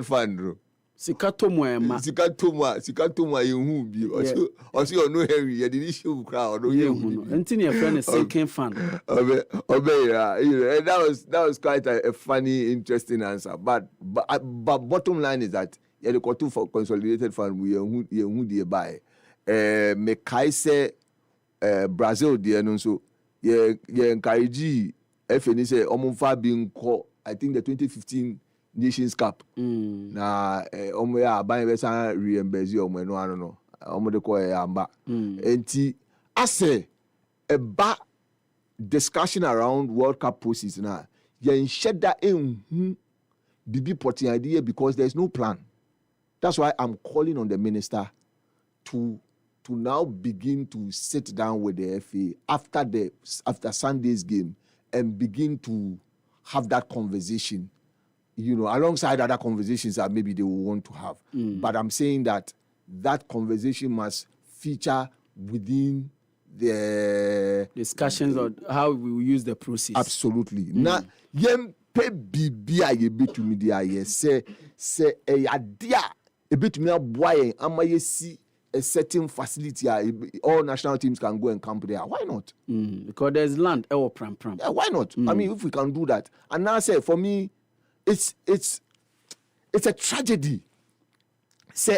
fund Sikato mo yehu bi o see no Henry ye dey show crowd no yehu ntini your friend is sinking fan and that was quite a funny interesting answer but bottom line is that you the quarter for consolidated fund we yehu dey buy me kai say Brazil dey no so ye encourage FNI say omonfa bi nko I think the 2015 Nations Cup. Na omo ya ban be san reimburse omo no ano no. Omo de ko ya amba. Enti ase a ba discussion around World Cup process na yen sheda enhu bibi porting idea because there's no plan. That's why I'm calling on the minister to now begin to sit down with the FA after Sunday's game and begin to have that conversation. You know, alongside other conversations that maybe they will want to have. But I'm saying that conversation must feature within the discussions on how we will use the process. Absolutely. Now, yem pe bibia ye betumi dia ye say e adia e betumi aboye amaye si a certain facility all national teams can go and camp there. Why not? Because there's land pram. Yeah, why not? I mean, if we can do that. And now say for me it's a tragedy. Say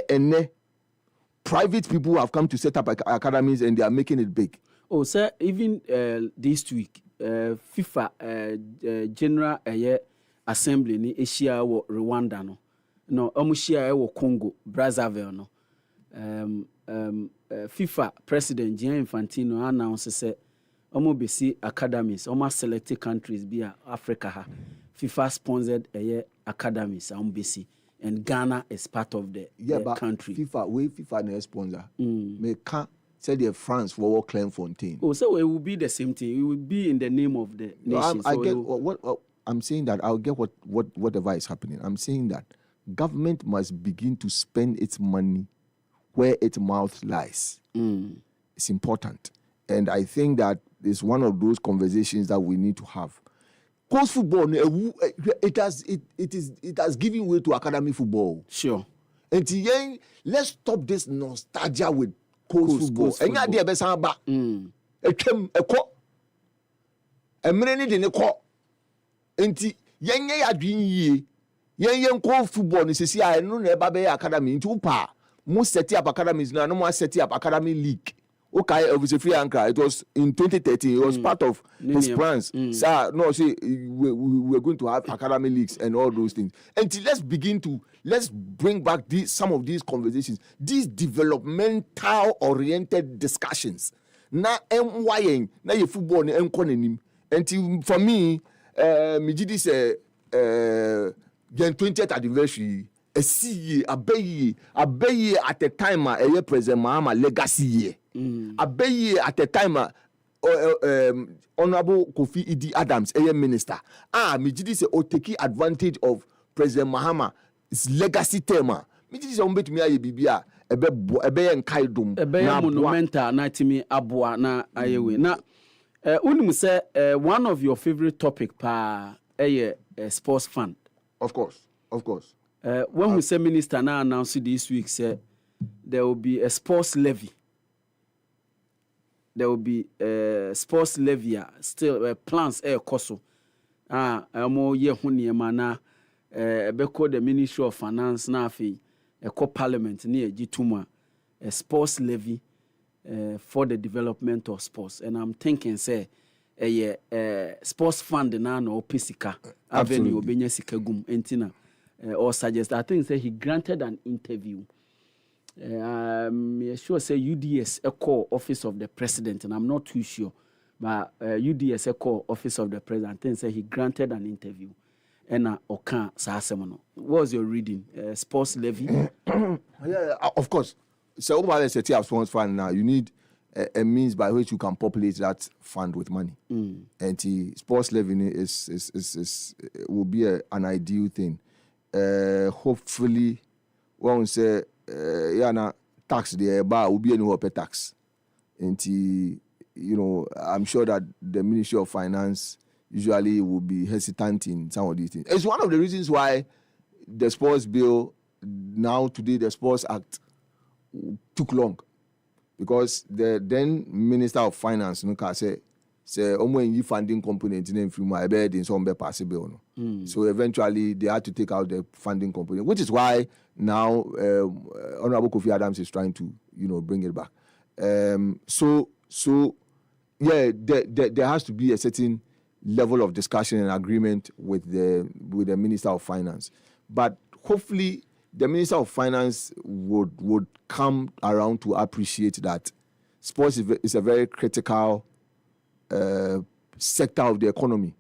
private people have come to set up academies and they are making it big. Oh, sir, even this week, FIFA General Assembly ni Asia wo Rwanda no omushia wo Congo Brazzaville no FIFA President Gianni Infantino announced say omo besi academies omo selected countries be Africa ha FIFA sponsored academies besi and Ghana is part of the country. FIFA na sponsor. Me can't say the France for Clairefontaine. Oh, so it will be the same thing. It will be in the name of the nation. I get what I'm saying that I'll get whatever is happening. I'm saying that government must begin to spend its money where its mouth lies. It's important, and I think that is one of those conversations that we need to have. Coast football, it has given way to academy football. Sure. And let's stop this nostalgia with coast football. And you idea best about a chem a co a minute in a co. And ya dream ye yen coast football is I know never be academy into pa. Most set up academies now, no more set up academy league. Okay, it was a free anchor. It was in 2013. It was part of his plans. Sir, no, see, we're going to have academy leagues and all those things. And let's bring back some of these conversations, these developmental-oriented discussions. Na MYN, na your football na enkonenim. And for me, me did say 20th anniversary. A CE, a bay at the time, a President Mahama legacy year. A bay at the time, Honorable Kofi Idi Adams, a minister. Me did say, take advantage of President Mahama's legacy tema. Me did say, to me, Bibia, a be en kaidum. A be monumental, na timi abua na ayewe. Na, Unim say one of your favorite topic pa sports fund. Of course. When we say minister now announced this week, say there will be a sports levy. There will be sports levy. Still plans koso. Mo ye huni na beko the Ministry of Finance na afi Parliament near Jituma a sports levy for the development of sports. And I'm thinking say sports fund na no pisika avenue obenya sika gum entina or suggest. I think say he granted an interview. Sure say UDS call office of the president, and I'm not too sure, but UDS call office of the president. I think say he granted an interview. And Okan Sasemono. What was your reading? Sports levy? Yeah, of course. So over the city of sports fund now, you need a means by which you can populate that fund with money. And the sports levy will be an ideal thing. Hopefully, when we say tax there, but will be any open tax. And I'm sure that the Ministry of Finance usually will be hesitant in some of these things. It's one of the reasons why the sports bill, now today the Sports Act, took long. Because the then Minister of Finance, say you funding component in my bed in some possible. So eventually they had to take out the funding component, which is why now Honorable Kofi Adams is trying to bring it back. So there has to be a certain level of discussion and agreement with the Minister of Finance, but hopefully the Minister of Finance would come around to appreciate that sports is a very critical sector of the economy,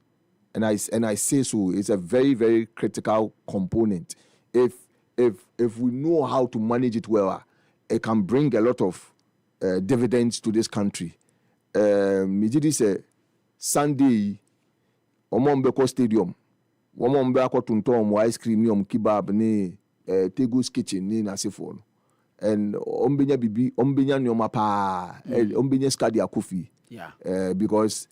and I say so. It's a very, very critical component. If we know how to manage it well, it can bring a lot of dividends to this country. Mijidi say Sunday. Omombeko Stadium, Omombeko Tuntom, ice cream, kebab, ne Tegu's kitchen, ne Nasifon, and Ombenya Bibi, Ombenya Nyomapa, Ombenya Skadia Kofi. Yeah. Because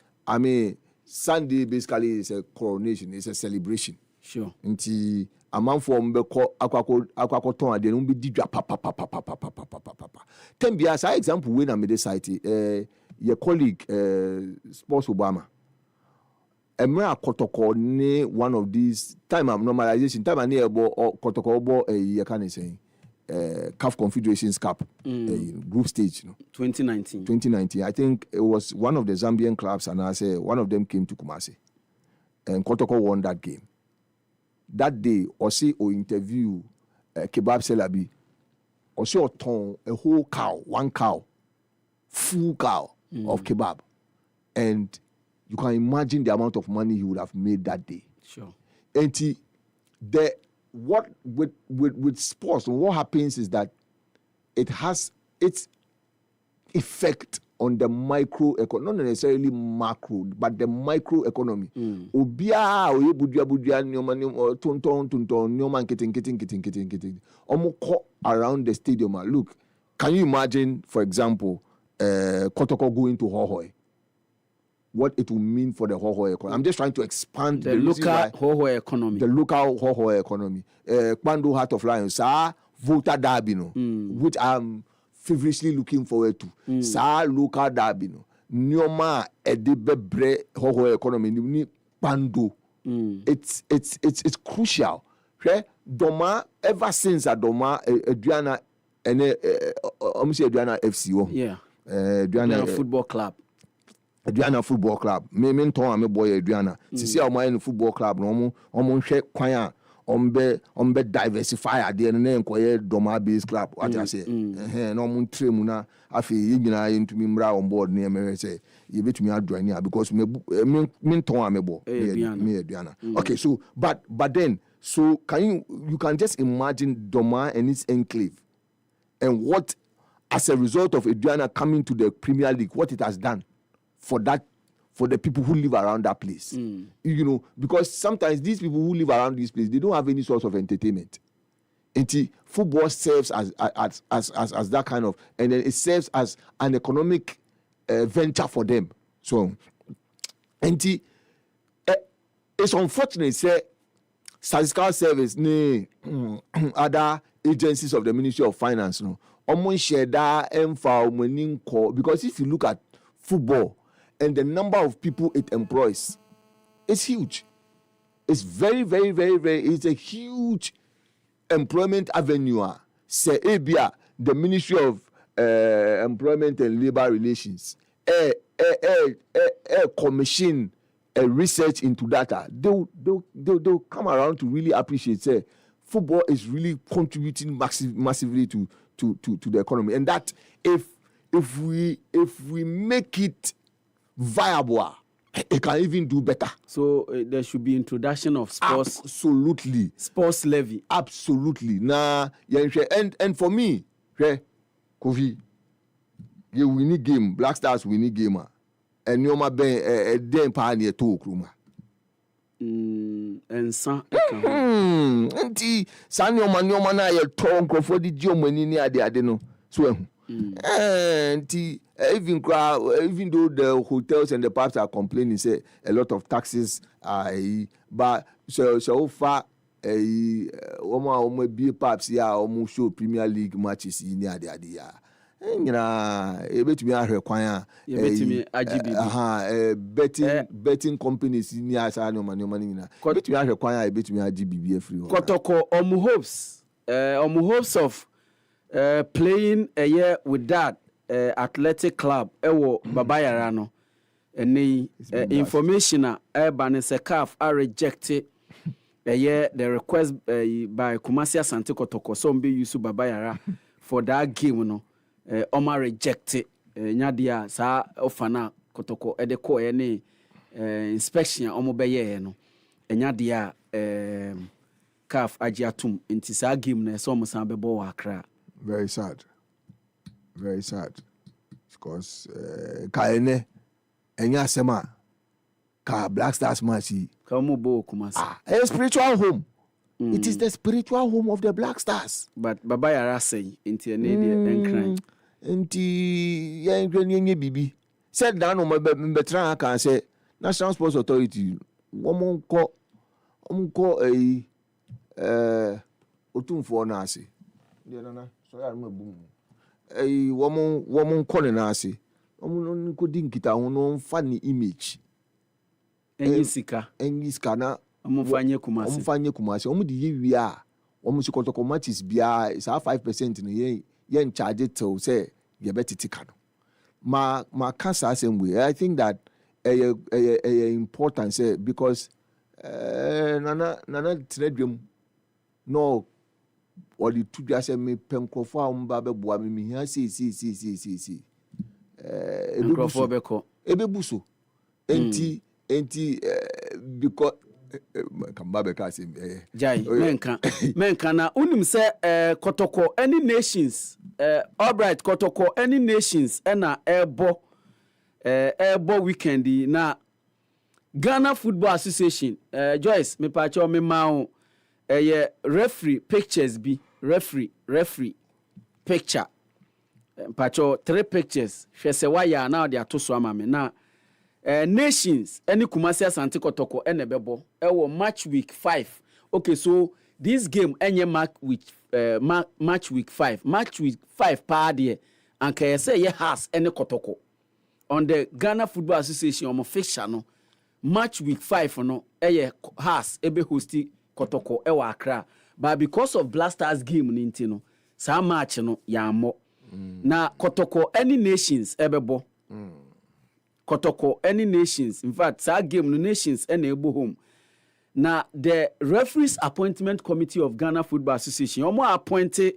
Sunday basically is a coronation, it's a celebration. Sure. Nti amount for Ombeko Aquacoton, and then Umbi Didra papa. Tembia, for example, when I made the site, your colleague, Sports Obama. Emra Kotoko ne one of these time of normalization time and near Kotoko bo you can say CAF Confederations Cup group stage 2019 I think it was one of the Zambian clubs, and I say one of them came to Kumasi and Kotoko won that game. That day Osi o interview Kebab Selabi Osi o ton a whole cow, one cow, full cow of kebab, and you can imagine the amount of money he would have made that day. Sure. And with sports, what happens is that it has its effect on the micro economy, not necessarily macro, but the micro economy. Obia oye budia nyoma tonton nyoma kitten. Almost around the stadium. Look, can you imagine, for example, Kotoko going to Hohoi? What it will mean for the Hohoi economy. I'm just trying to expand the local Hohoi economy. The local Hohoi economy. Kwando Heart of Lions, voter derby, which I'm feverishly looking forward to. Local derby, Nyoma Edibebre Hohoi economy, ni Kwando. It's crucial. Okay? Doma, ever since Doma, Adriana, and Adriana FCO. Yeah. Adriana Football Club. Adriana Football Club. Me ton ame boy Adriana. Sisi a in football club no omo hwe kwan a ombe diversify ade no na enkoye Doma base club. What I say? No omo tremu na afi yigina yentumi mra on board na me say ye betumi adwane a because me ton ame boy me Adriana. Okay, so but then so can you can just imagine Doma and its enclave and what as a result of Adriana coming to the Premier League, what it has done for the people who live around that place. Because sometimes these people who live around this place, they don't have any source of entertainment. And football serves as that kind of, and then it serves as an economic venture for them. So And it's unfortunate say statistical service other agencies of the Ministry of Finance share that because if you look at football and the number of people it employs, it's huge. It's very, very, very, very, it's a huge employment avenue. Say Abia, the Ministry of Employment and Labor Relations, commission a research into data. They'll come around to really appreciate. Say football is really contributing massively to the economy, and that if we make it viable, it can even do better. So there should be introduction of sports. Absolutely. Sports levy. Absolutely. Nah, and for me, Kofi, you win game, Black Stars win game, and you ma ben a den pa near to kruma. And some. Nti sanyo manyo na ye ton krofo di dio mani ni ade no. So nti even though the hotels and the pubs are complaining, say a lot of taxes but so far omo be pubs ya omo show Premier League matches ni ade ya nyina ebetumi ahwe kwan a ebetumi agibibi betting companies ni asa no mani nyina ebetumi ahwe kwan a ebetumi agibibi afri ho Kotoko omu hopes of playing a year with that athletic club ewo Babayara no any information ban se CAF are rejected the request by Kumasi Asante Kotoko so be use Babayara for that game no Oma rejected nyadia sa ofana Kotoko edeko any inspection omo beye no nyadia CAF agiatum inti sa game na so mo san bebo wa Accra. Very sad because kaene enya sema ka Black Stars match ka mo bo Kumasi a spiritual home. It is the spiritual home of the Black Stars, but Babayara say inti ene de enkran inti ya enye bibi said down on my betra can say National Sports Authority womonko otumfo na ase de nana so ya ma bum woman calling na ase woman ko di nkita ho no fa ni image enyi sika na omfanye Kumasi omu di yewi a omu si Kotoko matches bia is 5% no yen charge till say ye betiti ka no ma cancer same way. I think that important say because nana tredwem no or the two just me penkrofo a mba be boa me hia si ebebuso enti because kambabe ka se jai menka na unim se Kotoko any nations alright Kotoko any nations na airbo weekend na Ghana Football Association Joyce me pa cho me ma referee pictures bi referee picture pacho 3 pictures hwese waya na de atoso ama me na nations any Kumasi Asante Kotoko enebebo ewo match week 5. Okay, so this game enye match week 5 pa de anka yese ye has any Kotoko on the Ghana Football Association omo fixture no match week 5 no eye has ebe hosti Kotoko ewa Accra, but because of Black Stars game ninti no sa match no ya mo na Kotoko any nations ebebo Kotoko any nations, in fact sa game no nations enable home na the referees appointment committee of Ghana Football Association omo appointed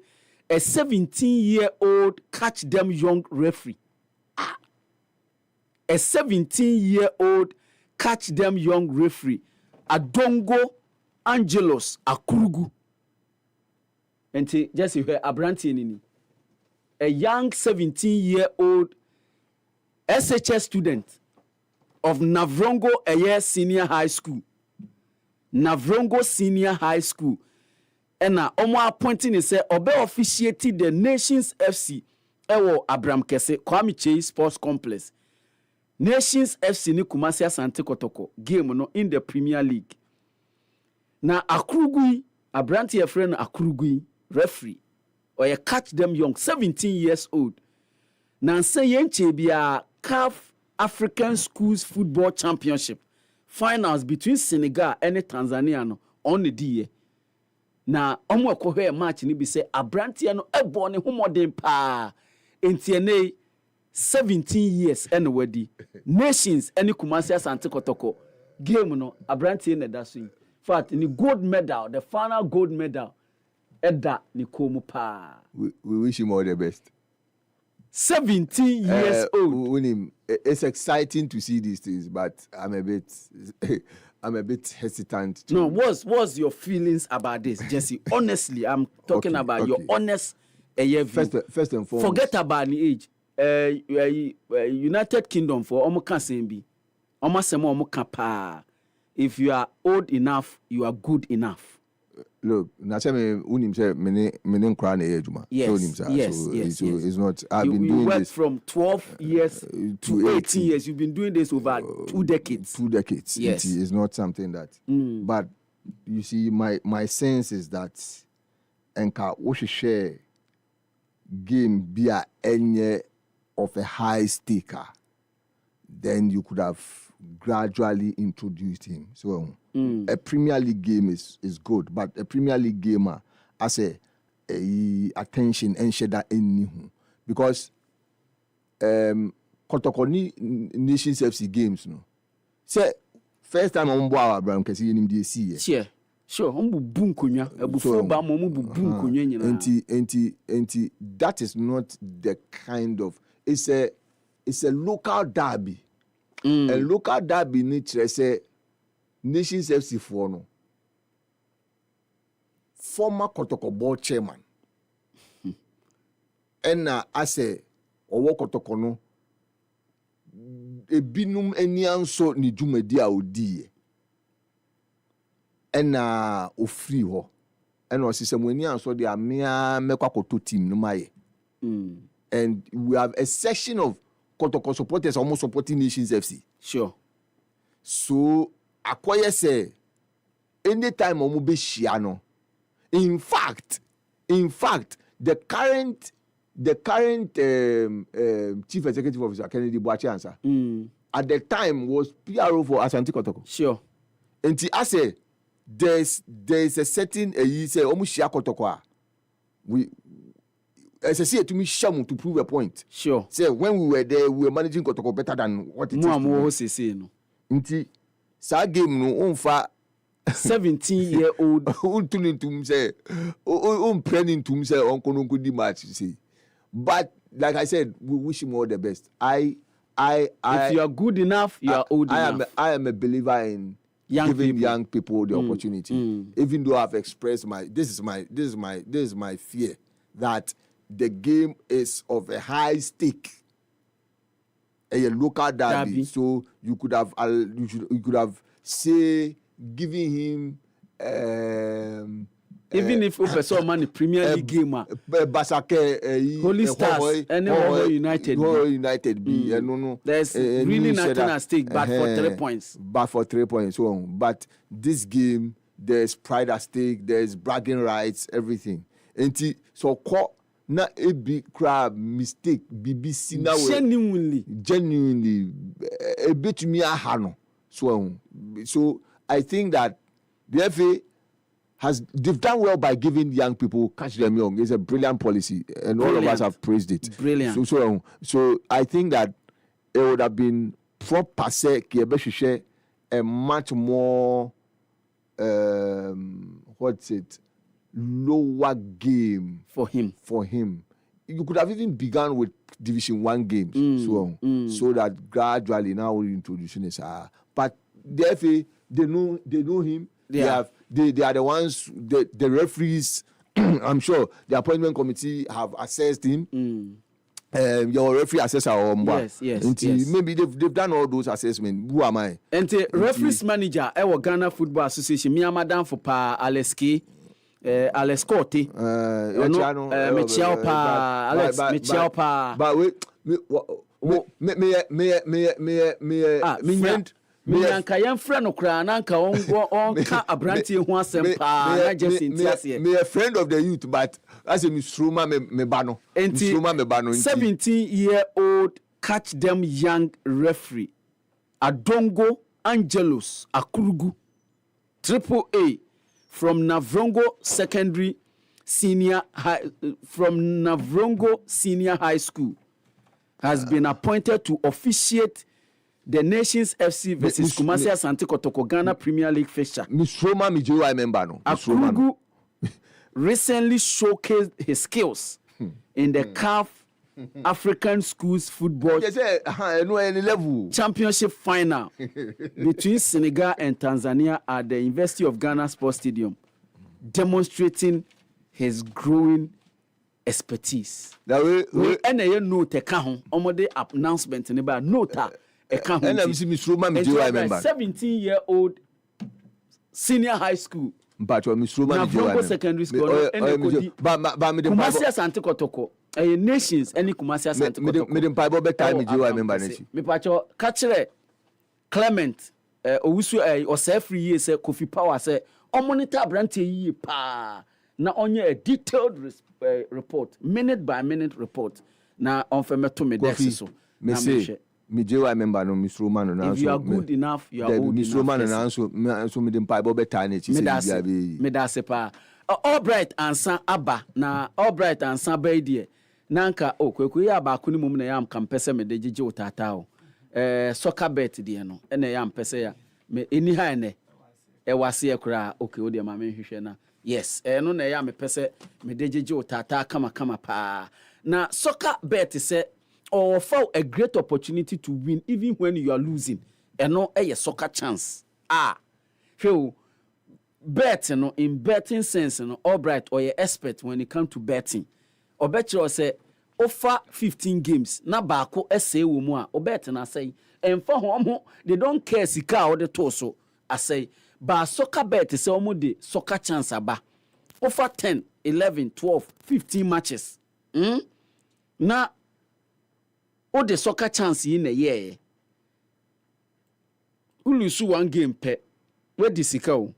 a 17-year-old catch them young referee. A 17-year-old catch them young referee Adongo Angelos Akurugu. Enti just you hear Abranti nini. A young 17-year-old SHS student of Navrongo Eye Senior High School. Navrongo Senior High School. Ena omo appointing is say obe officiated the Nations FC ewo Abraham Kese Kwame Chase Sports Complex. Nations FC ni Kumasi Asante Kotoko game no in the Premier League. Na Akrugui, Abranti friend Akrugui, referee, or you catch them young, 17 years old. Na say yenche bia CAF African Schools Football Championship finals between Senegal and Tanzania no on the day. Na omo ekohwe match ni bi say Abranti no ebo ne homodin pa. Entiene 17 years and wedi Nations any Kumasi Asante Kotoko game no Abranti na da so. Fact ni gold medal, the final gold medal edda ni komu pa. We wish him all the best. 17 years old. It's exciting to see these things, but I'm a bit hesitant. No, what's your feelings about this, Jesse? Honestly, I'm talking about your honest first and foremost. Forget about the age. United Kingdom for omo kan sembi. Omo semo omo kan pa. If you are old enough, you are good enough. Look, na say me unim say me nkra na ejuma. Yes. So it's not. I've been doing worked this from 12 years to 18 years. You've been doing this over 2 decades. 2 decades. Yes. It is not something that. But you see, my sense is that enka we should share game be any of a high staker, then you could have gradually introduced him. So a Premier League game is good, but a Premier League gamer as a attention and share that in because Kotokoni Nations FC games no. Say first time on board Abraham kasi you need to see. Sure, bu nkonya ebufo ba mo bu nkonya nyina. Enti that is not the kind of it's a local derby. A local derby ni say Nations FC for no. Former Kotoko board chairman. And as a owo Kotoko no ebinum enianso ni dwumadi a odi. And ofri ho. And was some enianso de amia mekwa koto team no maye. And we have a section of Kotoko supporters almost supporting Nations FC. Sure. So akoye say anytime omo be shia no. In fact, the current chief executive officer Kennedy Boachiansa at the time was PRO for Asante Kotoko. Sure. And I say there's a certain you say omo shia Kotoko. We as I say to me shamu to prove a point. Sure. Say when we were there, we were managing Kotoko better than what it is. No. Nti sa game no onfa 17-year-old untuning to him say planning to him say onko di match say. But like I said, we wish him all the best. If you are good enough, you are old enough. I am a believer in giving young people the opportunity. Even though I've expressed this is my fear that the game is of a high stake, a local derby. So you could have say giving him even if person man Premier League gamer Basake Holy Stars and United be no there's really nothing at stake but for 3 points. But this game there's pride at stake, there's bragging rights, everything. And so na a big crab mistake BBC now genuinely a bit me a hano. So I think that the FA they've done well by giving young people catch them young. It's a brilliant policy, and all of us have praised it. Brilliant. So I think that it would have been proper say a much more lower game for him. You could have even begun with Division 1 games, so that gradually now we're introducing this. But the FA, they know him. They are the ones, the referees. I'm sure the appointment committee have assessed him. Your referee assessor yes. Maybe they've done all those assessments. Who am I? And the referees manager, Ghana Football Association, me madam for pa Aleski. Alex Corti, Michel Pa, Alex Michel Pa. But wait, friend. Miyanka yɛmfrɛ no koraa na nka ɔnka aberanteɛ ho asɛm paa na Jesse nti aseɛ. Me a friend of the youth, but as a Misruma me bano. Misruma me bano. 17-year-old catch them young referee Adongo Angelos Akurugu, AAA from Navrongo Senior High School, has been appointed to officiate the Nations FC versus Kumasi Asante Kotoko Ghana Premier League fixture. Misroma Mijewa member no. Akurugu recently showcased his skills in the CAF African Schools Football Championship final between Senegal and Tanzania at the University of Ghana Sports Stadium, demonstrating his growing expertise. And I note a kahon, omode announcement in about note a kahon. And I'm 17-year-old senior high school. But you're Navrongo secondary school. Kumasi Asante Kotoko. Nations any Kumasi Asante Kotoko. Me pacho kachire Clement owusu o free year say Kofi Power say on monitor branche yi pa na onye a detailed report, minute by minute report na on femeto me desk so. Me say Mijewa member no Misroma no. If you are good enough, you are old Misroma enough. So me dem paibo beta na chi say me da se pa. Albright ansa aba na Albright ansa ba die. Nanka kwekwe ya ba kuni mum na yam kampese me de gigi utata o. Soccer bet die no. Ene yam pese ya. Me eni ha ene. Wase e kura okay o de ma me hwehwe na. Yes, no na yam pese me de gigi utata kama pa. Na soccer bet say or for a great opportunity to win even when you are losing. And no a soccer chance. Feel bet no in betting sense no Albright or your expert when it comes to betting. Or bet you say offer 15 games na bako essay woman or bet and I say and for home they don't care sika or the torso. I say but soccer bet is almost the soccer chance aba. Offer 10, 11, 12, 15 matches. Na o the soccer chance in a year. Ulusu one game pe. Where the sika o?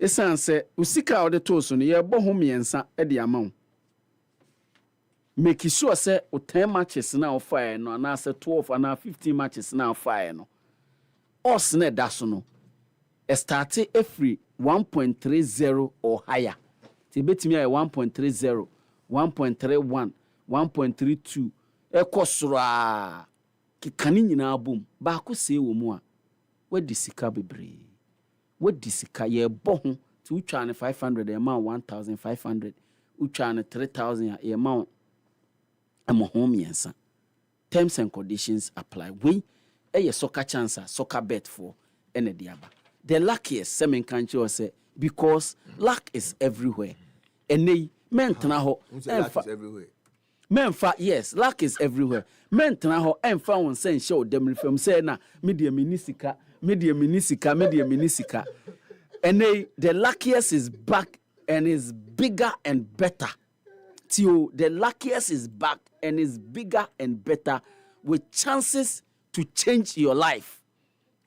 Esan say usika o the toso no ye bo ho miensa e de amount. Make sure say o 10 matches na o fire no na say 12 and 15 matches na o fire no. Us na da so no. E start every 1.30 or higher. Ti betimi ay 1.30, 1.31, 1.32 ekosura kikani nyina bom ba ko se wo mu a wadi sika bebre wadi sika ye bo ho ti utwa ne 500 e ma 1500 utwa ne 3000 e ma amo ho miensa. Terms and conditions apply. We soccer chance soccer bet for ene diaba. The luckiest semen country or say because luck is everywhere. Ene mentna ho luck is everywhere. Menfa, yes, luck is everywhere. Mentna ho enfa won sen show dem from say na media minisika. And the luckiest is back and is bigger and better. Tio, the luckiest is back and is bigger and better with chances to change your life.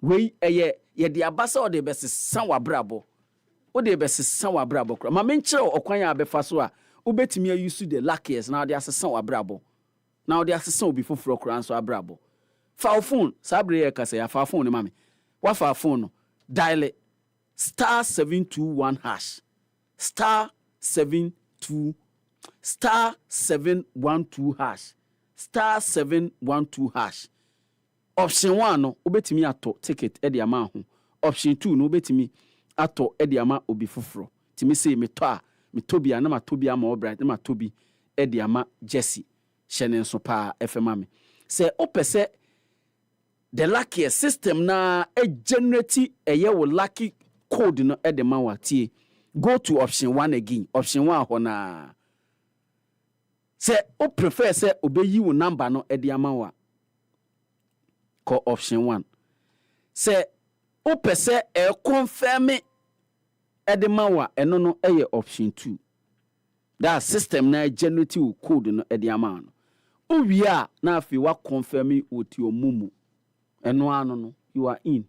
We ye the abasa or the best sanwa brabo. O the best sanwa brabo. Ma menche okwanya abefa so a ubetimi use the luckiest now they assess sanwa brabo. Now they assess will be for kran so abrabo. Fa phone sabre ye kase ya fa phone mami. Wa fa phone dial it *721# *712 *712#. Option 1 no obetimi ato ticket e de ama ho. Option 2 no obetimi ato e de ama obi foforo. Timi say meto bia na mato bia ma Albright na mato bi e de ama Jesse hyene nso pa FM me. Say opese the lucky system na e generate ye wo lucky code no e de ma watie. Go to option 1 again. Option 1 ho na say o prefer say obeyi wo number no e de ama wa. Call option 1. Say o pese e confirm e de ma wa eno no e option 2. That system na generate code no e de ama no. Uwia na afi wa confirm with your mumu. Eno ano no, you are in.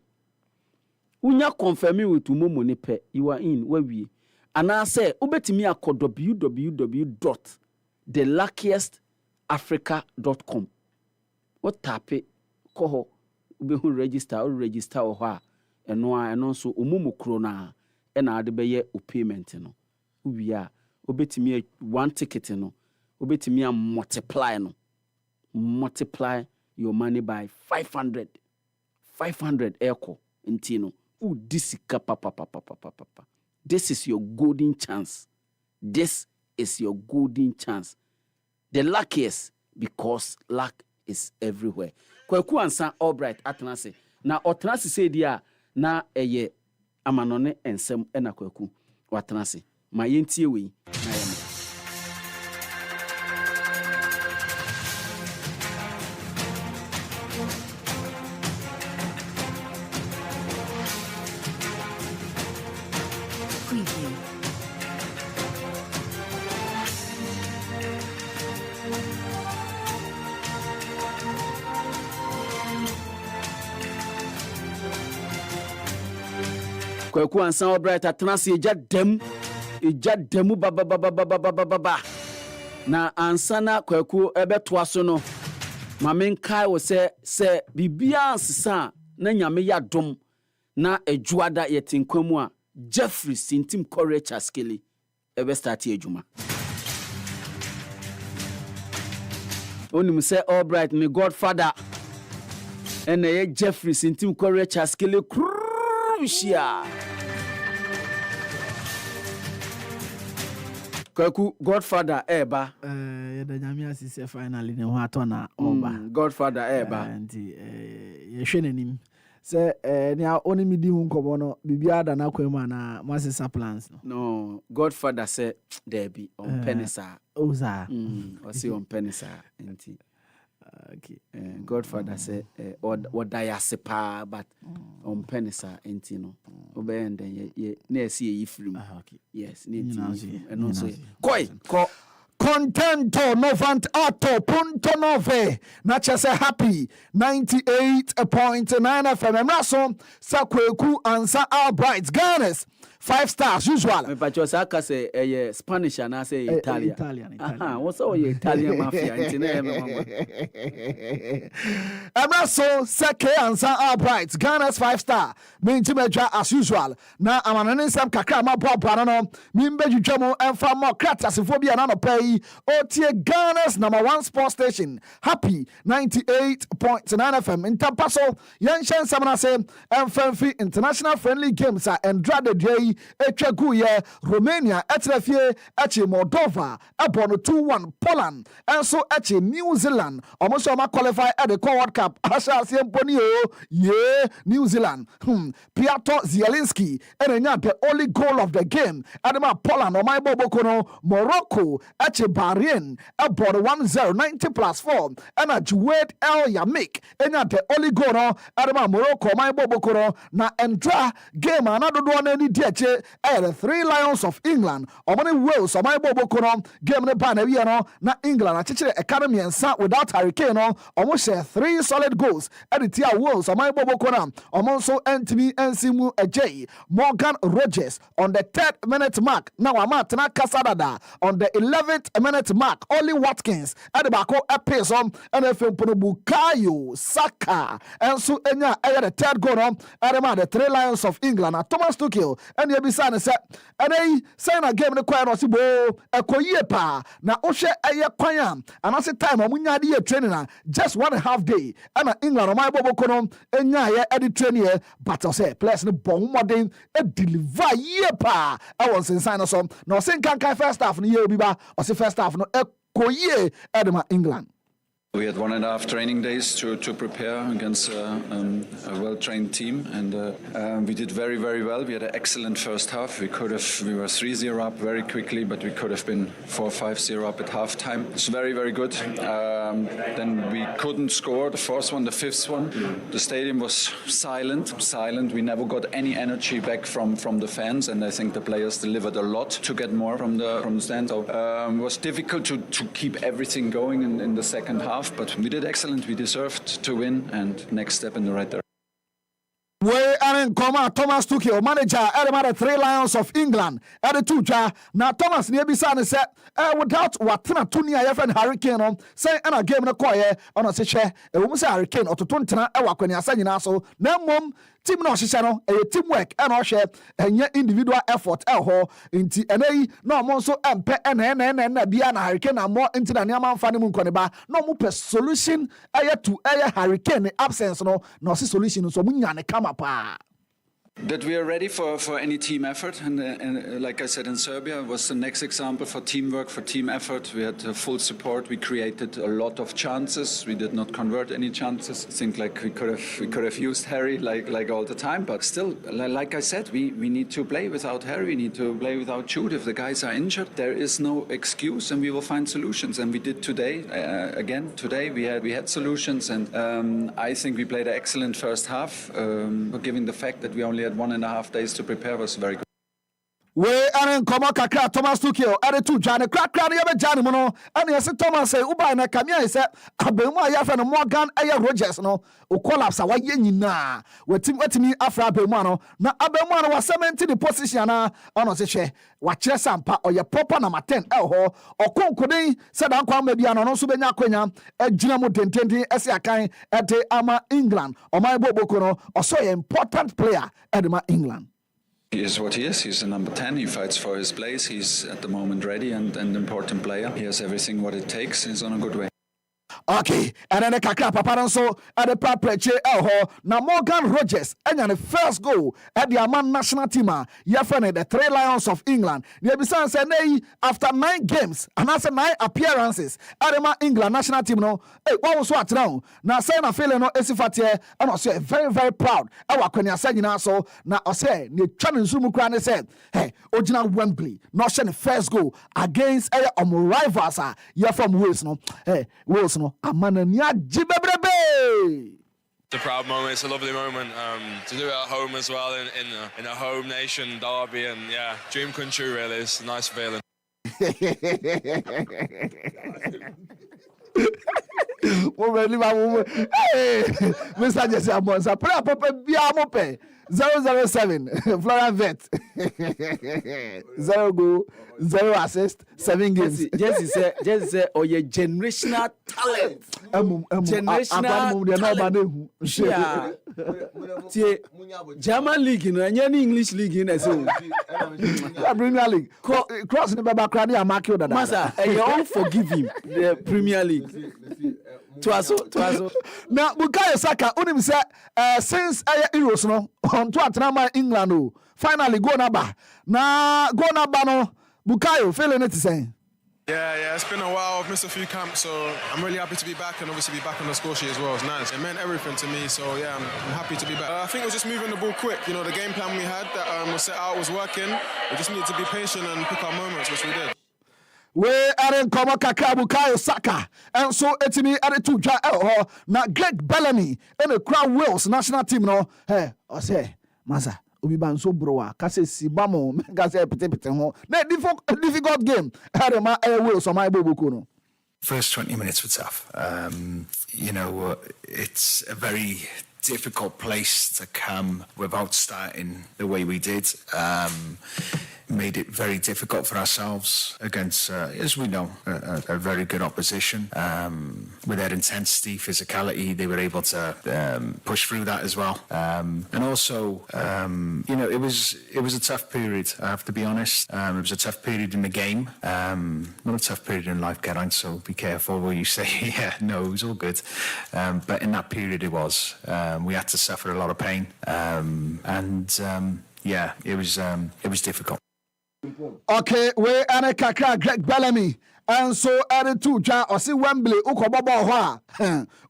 Unya confirm with mumu ne pe, you are in. Where we? And I say, ubetimi akọ www.theluckiestafrica.com. What tape ko ho ubehu register or ha eno so omumu kro na e na ade beye o payment no. Uwia obetimi one ticket no. Obetimi a multiply no. Multiply your money by 500 echo intino disika papa. This is your golden chance. This is your golden chance. The luckiest, because luck is everywhere. Kwaku ansa Albright atenase na otenase say dia na eye amanone ensem ena kwaku watenase ma yentie we na ye. Kwaku ansa Albright atenase eja demu ba na ansa na kwaku ebetoa so no mamenkai wo se bibia ansesa na nyame ya dom na ejuada yetinkwam a Jeffrey Sintim Courage Askeli ebe start ejuma. Onim se Albright me Godfather ene ye Jeffrey Sintim Courage Askeli crucial. Kwaku Godfather eba the nyame asise finally ne ho atona oba Godfather eba nti ye hwenenim se nia oni midi hu nkobo no bibia da na kwema na masisa plans no Godfather say there be on penisa oza o say on penisa nti okay Godfather say what diasepa but on penisa nti no obey then ye na esi ye film okay yes nti and also koi Contento novant auto punto nove na chese happy 98.9 FM Emraso Sakweku ansa Albright Ghana's 5 stars usual. Me pacho saka say Spanish and I say Italian. What's all your Italian mafia Emraso Sake ansa Albright Ghana's 5 star Mintimeja as usual. Na amanane sam kakra ma bwa no mimbe jujamo emfa mo kratasifobia na no pay Otie Ghana's #1 sports station Happy 98.9 FM in Tampaso Yanshan Samana say MFMF international friendly games are Andrade Day Echeguye Romania Etrefie Eche Moldova Ebono 2-1 Poland and so Eche New Zealand almost qualify at the World Cup Asha Siemponio yeah New Zealand Piotr Zielinski and the only goal of the game Adema Poland or my Bobokono Morocco Eche Bahrain about 1-0 90+4 and a Juwed El Yamik and the only goal Adema Morocco my Bobokono na Endra game another one any DH the 3 Lions of England or many Wales or my Bobokono game the Panaviano na England actually Academy and Sa without Hurricane almost 3 solid goals at the Tia Wales or my Bobokono also Anthony Nsimu Ejay Morgan Rogers on the 3rd minute mark now Amatana Casadada on the 11th minute mark only Watkins at the back episode and if Bukayo Saka and so enya the 3rd goal at the 3 Lions of England Thomas Tuchel and you be saying and they sign a game the choir osibo ekoyie pa na ohwe eye kwan and as time omunya de training just 1.5 day and England my boboko no enya ye edit training but say players no bon modern e deliver ye pa I was inside so no sen kan first half no ye Obiba or say first half no ekoyie edema England We had 1.5 training days to prepare against a well-trained team, and we did very, very well. We had an excellent first half. We were 3-0 up very quickly, but we could have been 4-5-0 up at halftime. It's very, very good. Then we couldn't score the fourth one, the fifth one. The stadium was silent. We never got any energy back from the fans, and I think the players delivered a lot to get more from the stand. So it was difficult to keep everything going in the second half. But we did excellent. We deserved to win, and next step in the right direction. We are in coma. Thomas Tuchel, manager, the 3 Lions of England, at the 2 jar. Now Thomas Nebisan said, without what Tunia F Hurricane on, say, and a game in a choir on a share, a woman's hurricane or to Tuntana, a Wakania Sanina. So, no mom. Team no shishano teamwork and all share and your individual effort into no more so and be an hurricane and more into the Yaman Fanimun Koneba no more solution to a hurricane absence no solution so we come up. That we are ready for any team effort, and like I said in Serbia, was the next example for teamwork, for team effort. We had full support. We created a lot of chances. We did not convert any chances. I think like we could have used Harry like all the time, but still, like I said, we need to play without Harry. We need to play without Jude. If the guys are injured, there is no excuse, and we will find solutions. And we did today. Again, today we had solutions, and I think we played an excellent first half. Given the fact that we only had 1.5 days to prepare was very good. We are in Koma Kakra, Thomas Tuchel, added to Johnny Crack, Johnny Mono, and yes, Thomas say, Uba and Kamia said, Abema Yafan Morgan, Aya Rogers, no, who collapse away na, with Tim Wetini Afra Abemano, now Abemano was 70 the position on a share, what Chesampa or your proper number 10 Elho, or Konkode, said Uncle Mediano, no Subena Quenya, a Jinamo Tenti, Esiakai, at the Ama England, or my Bobokono, or so an important player at the England. He is what he is. He's the number 10. He fights for his place. He's at the moment ready and an important player. He has everything what it takes. He's on a good way. Okay, and then the Kakra Paparanso at the Papreche Elho. Now Morgan Rogers and the first goal at the Aman national team. Yafane, the 3 Lions of England. Nebisan said, after 9 games and after 9 appearances at the England national team, no, what was what now? Now, saying a feeling no Esifate, and I say very, very proud. I was when you said, so now I say, the challenge Zumukrane said, hey, original Wembley, not the first goal against a rivals. You're from Wales, no, hey, Wales, no. It's a proud moment. It's a lovely moment to do it at home as well in a home nation derby, and yeah, dream come true. Really, it's a nice feeling. Mr. Jesse Amonsa, Papa Biamope 007 Flora Vet 0 goal, 0 assist, 7 games. Jesse said, oh, your generational talent. Generational talent. German league, you know, and any English league, you know, Premier League. Cross the background, I mark you that. Master, you all forgive him. The Premier League. Twaso. Now, Bukayo Saka, unim say, since Euros no, on to Atlanta, England, no, finally go naba. Na go naba no, Bukayo feeling it saying. Yeah, it's been a while. I've missed a few camps, so I'm really happy to be back and obviously be back on the score sheet as well. It's nice. It meant everything to me, so yeah, I'm happy to be back. I think it was just moving the ball quick. You know, the game plan we had that was set out was working. We just needed to be patient and pick our moments, which we did. We are in Koma Kakra Bukayo Saka, and so it's me at the 2 jar now Greg Bellamy and the crowd Wales national team. No, hey, I say, Masa. Obiba so broa kase sibamo kase pete ho na difficult game had my Wales on my bobuku no. First 20 minutes were tough. You know, it's a very difficult place to come without starting the way we did. Made it very difficult for ourselves against, as we know, a very good opposition. With their intensity, physicality, they were able to push through that as well. And also, you know, it was a tough period, I have to be honest. It was a tough period in the game. Not a tough period in life, Geraint, so be careful what you say. Yeah, no, it was all good. But in that period it was. We had to suffer a lot of pain. Yeah, it was difficult. Okay, we are Kakra Greg Bellamy and so added to ja or see Wembley ukobobo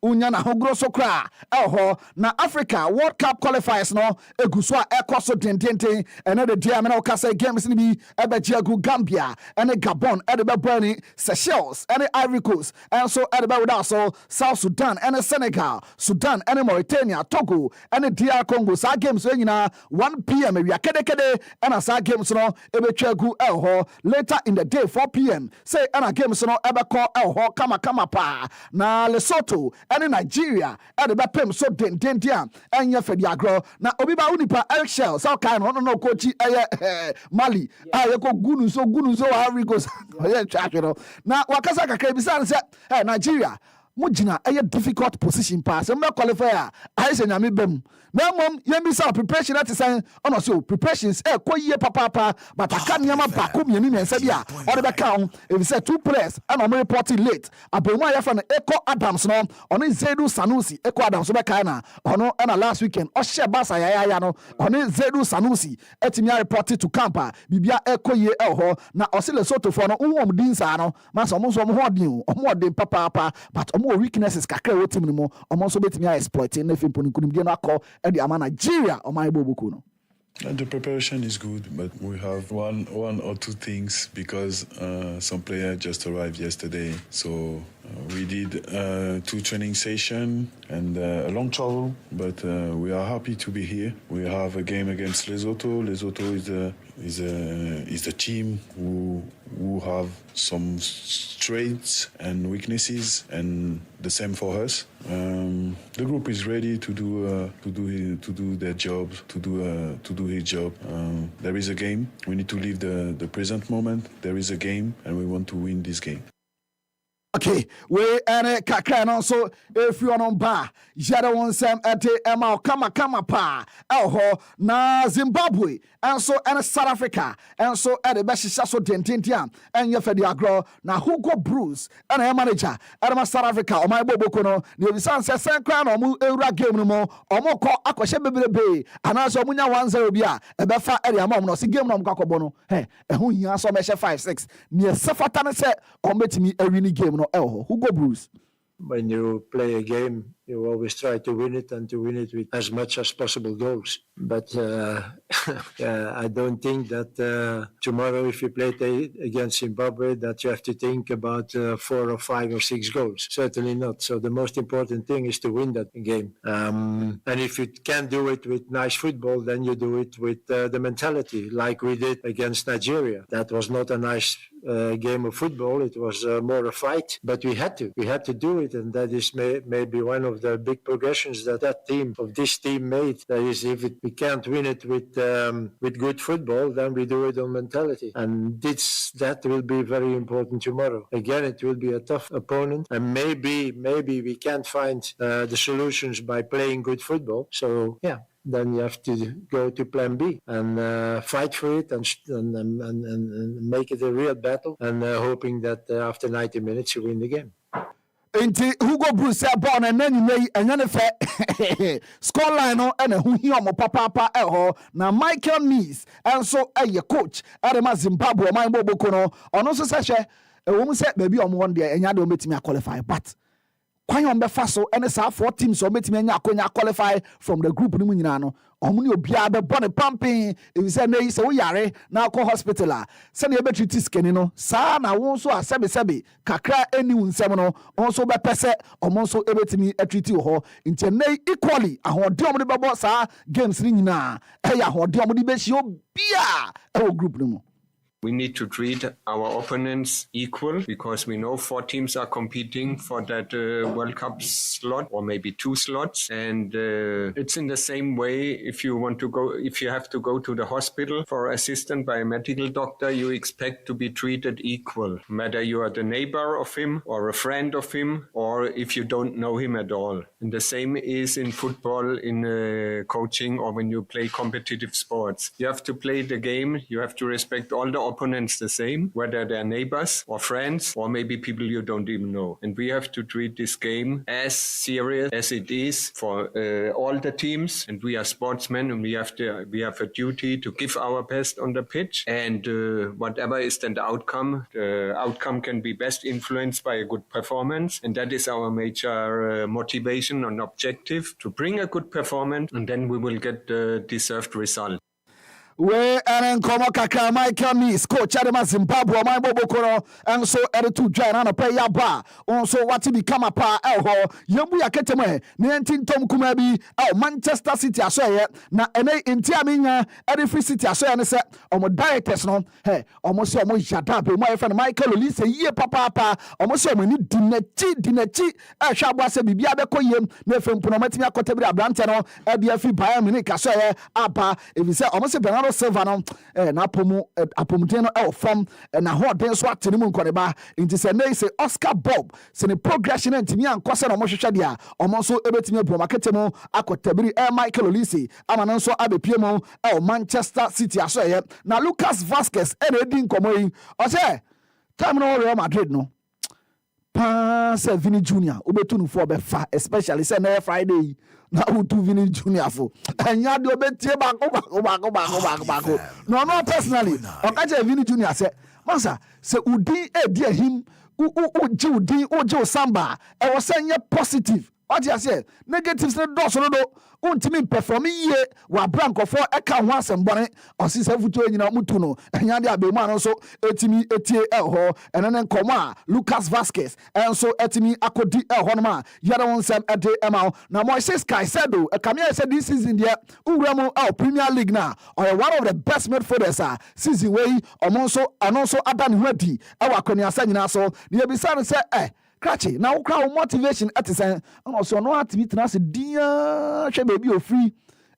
unyana hogro so kra elho na Africa World Cup qualifiers no eguswa ekoso dentente and the dia me na okasa games ni bi ebejiagu Gambia and Gabon and the Bernie Seychelles and Ivory Coast and so at the also South Sudan and Senegal Sudan and Mauritania Togo and the DR Congo sa games so nyina 1 p.m. we kede and as games no ebejiagu elho later in the day 4 p.m. say and games no ebeko elho kama pa na Lesotho and Nigeria at the bepem so dentia and ya fedi agro na Obiba unipa Elshell so kind no coach Mali ayeko gunu so Ivory Coast na wakasa kakra bisa say Nigeria mujina a difficult position pass and qualifier I say nyame bem na mom yemisa preparation that is saying ono so preparations koye papa but aka niam ba ko mienu nsa bia or be count if say 2 players and on reporting late abemu ayafa na Eko Adams no ono Zedu Sanusi Eko Adams be kai na ono na last weekend o share basa ya no ono Zedu Sanusi etimi report to camp bibia ekoye elho na osile soto for no unwom dinsa no ma so mo hodin papa but weaknesses kakra wo team ni mo omo so betimi exploit na fimpo ni kunimdie no akọ e di ama Nigeria o mai bobuku no. The preparation is good, but we have one or two things because some players just arrived yesterday. So we did 2 training sessions and a long travel, but we are happy to be here. We have a game against Lesotho. Lesotho is a team who have some strengths and weaknesses, and the same for us. The group is ready to do their job, to do his job. There is a game. We need to live the present moment. There is a game, and we want to win this game. Okay, we and kakra no so if you on ba yada won sam ate ema kama pa elho na Zimbabwe and so and South Africa and so at the best so dentintia and ye fedi agro na Hugo Bruce and a manager at South Africa o my boboko no ne bi san se sen kra no mu ewura game no mo o mo ko akwhye bebrebe ana so munya 1-0 bia e be fa area mom no se game no mo kwakobo no ho hia so me 5-6 ne sefata ne se o metimi awini game no Hugo Bruce. When you play a game, you always try to win it and to win it with as much as possible goals. But I don't think that tomorrow, if you play against Zimbabwe, that you have to think about 4 or 5 or 6 goals. Certainly not. So the most important thing is to win that game. And if you can't do it with nice football, then you do it with the mentality, like we did against Nigeria. That was not a nice game of football. It was more a fight, but we had to do it, and that is maybe one of the big progressions that this team made. That is, if we can't win it with good football, then we do it on mentality, and that will be very important tomorrow. Again, it will be a tough opponent, and maybe we can't find the solutions by playing good football. So yeah. Then you have to go to plan B and fight for it and make it a real battle, and hoping that after 90 minutes you win the game. Inti Hugo Bruce born and then you may and then if scoreline no and who here mo papa na Michael Mees and so your coach Adama Zimbabwe my boboko no ono so say e wo mu say baby omo won there enya de o metimi qualify, but kwan on be fa so and say 4 teams o metimi enya akonya qualify from the group ni mu nyina no omo ne obia be born pumping if say na yi say wo yare na akọ hospital a say na e be treat skin no sa na won so asebe kakra eni unsem no on so be pese omo so ebetimi treat ho nti na equally ahode omo de be bo sa games ni nyina e ya ahode omo de be hie obia e group ni mu. We need to treat our opponents equal because we know 4 teams are competing for that World Cup slot or maybe 2 slots. And it's in the same way if you have to go to the hospital for assistance by a medical doctor, you expect to be treated equal, whether you are the neighbor of him or a friend of him or if you don't know him at all. And the same is in football, in coaching or when you play competitive sports. You have to play the game, you have to respect all the our opponents the same, whether they're neighbors or friends or maybe people you don't even know. And we have to treat this game as serious as it is for all the teams. And we are sportsmen, and we have a duty to give our best on the pitch. And whatever is then the outcome can be best influenced by a good performance. And that is our major motivation and objective, to bring a good performance, and then we will get the deserved result. We and Komo Kaka Michael Nis, coach Adama Zimbabwe, my Bobokoro, and so editor Jan pay ya bar. Also, what to become a pa elho, Yamu Yaketeme, 19 Tom Kumabi, Manchester City, I say, na ene intiamina, every city, I say, and say, my directors, no, hey, almost your Jadabe, my friend Michael Lisa, ye papa, almost your money, dinechi, Shabasa Bibia Koyem, Nefem Punometia Cotebra Brantano, ABF Bayern Munich, I say, Abba, if you say almost a Silva no na apomten no from na hoden so atene mu nkoreba nti se nei se Oscar Bob se ne progression ntimi ankose na mo hwehwe de a omo so ebetimi abu market mu akotabiri Michael Olise amana nso abepie mu Manchester City aso ye na Lucas Vasquez edi nkomo yi o se time no Real Madrid no pa Vini Junior obetu no for be fa especially say na Friday na utu Vini Junior fo anya de obetie bako no personally okaje Vini Junior say masa se udin edi ahim uji udin uji samba e wo say positive what you say negatives no do so no do untimi perform ye wa brankofo eka ho asembone osise futu enyina mutu no anya de abemu ano so etimi etie ho enene nkomo a Lucas Vasquez enso etimi akodi ho no ma yara won sem ede ema na Moises Caicedo Kamia said this season there uramu Premier League na or one of the best midfielders season wey omonso anonso adan hwadi e wa kwani asa nyina so ne ebisa no say Krachi, now crowd motivation at the same. Also, no activity as a dear baby or free.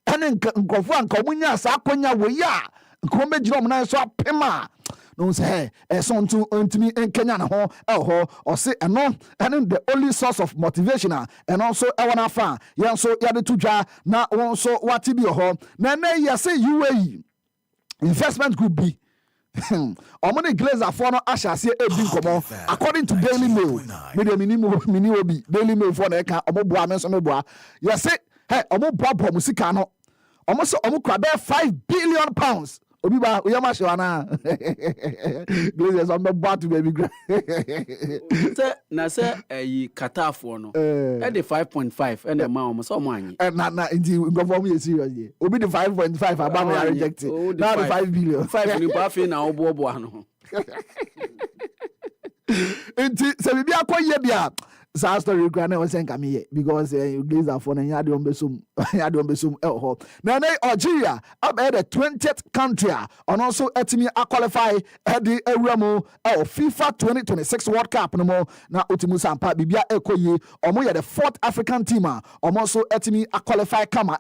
And then Gofan Comunia Saponia we ya. Come Jom na so pema. No say son to me in Kenya or say and the only source of motivation and also Ewana fan. Yan so yada tuja na also what to be a home. Nene ya say UAE investment group B. Omoni Glazer for no asha se ebi komo according to Daily Mail mini obi Daily Mail for na ka omo boa menso me boa you say hey omo boa musika no omo so omo kwa be 5 billion pounds Obiba uyama shwana Glazer so me boa to baby say na say Qatar for no e dey 5.5 and the man omo so omo anyi na inti ngofo mu serious ye obi the 5.5 aba me reject now the 5 billion 5 ni pa fe na obo no inti se bibi akoye bia sa story kra na won sen kame because Glazer for na yade on besum na Algeria up at the 20th country and also etimi qualify at the Ewramu FIFA 2026 World Cup no mo na otimu sampa bibia ekoye omo ye the 4th African team also etimi qualify kama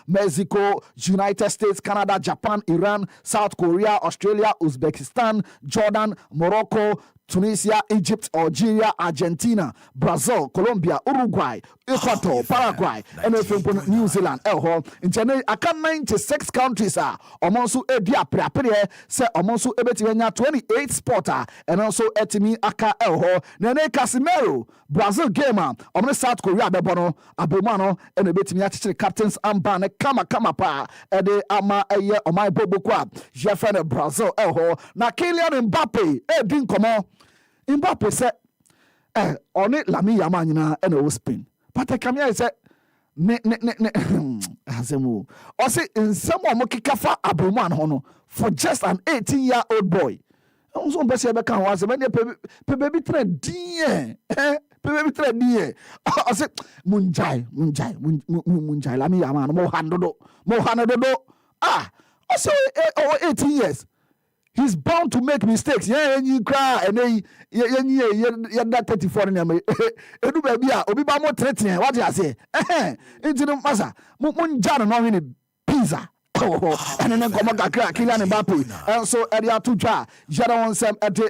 Mexico, United States, Canada, Japan, Iran, South Korea, Australia, Uzbekistan, Jordan, Morocco, Tunisia, Egypt, Algeria, Argentina, Brazil, Colombia, Uruguay, Ecuador, Paraguay, and New Zealand. In aka 96 countries omonso edia prapre say omonso ebetinya 28 sporter and also etimi aka nene Casemiro Brazil game omne South Korea bebono abemano and ebetimi achire captains amba ne kama pa ede ama eye omai bobokwa jefene Brazil na Kylian Mbappe edin komo Mbappe say on Lami Yamal nyina and o Spain but Kamia say ne asemu o say in some omokikafa abroman hono for just an 18-year-old boy onso mbese be kan wa se me baby trend die baby trend die o say munjai Lami Yamal mo hanodo o say 18 years. He's bound to make mistakes. Yeah, and you cry, and then you're that 34 in me. Edu baby, Obiba mo threatening. What you say? Into the massa. Munjana no in pizza. And then come on, Kylian Mbappe. And so Edia Tuja, Jada on Sam at the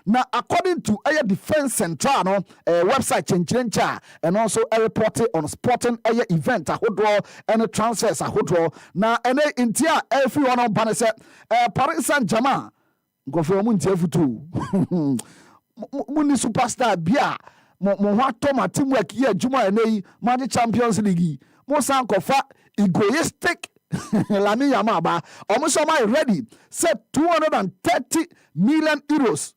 now, according to a defense central website Chinchencha, and also a report on sporting event and transfers now and in tia everyone on Banese Paris Saint-Germain nkɔfo mu ntie futu mu ni superstar bia mo ho atoma teamwork ye adwuma enei ma Champions League mo san kofa egoistic Lami Yamaba almost ready set 230 million euros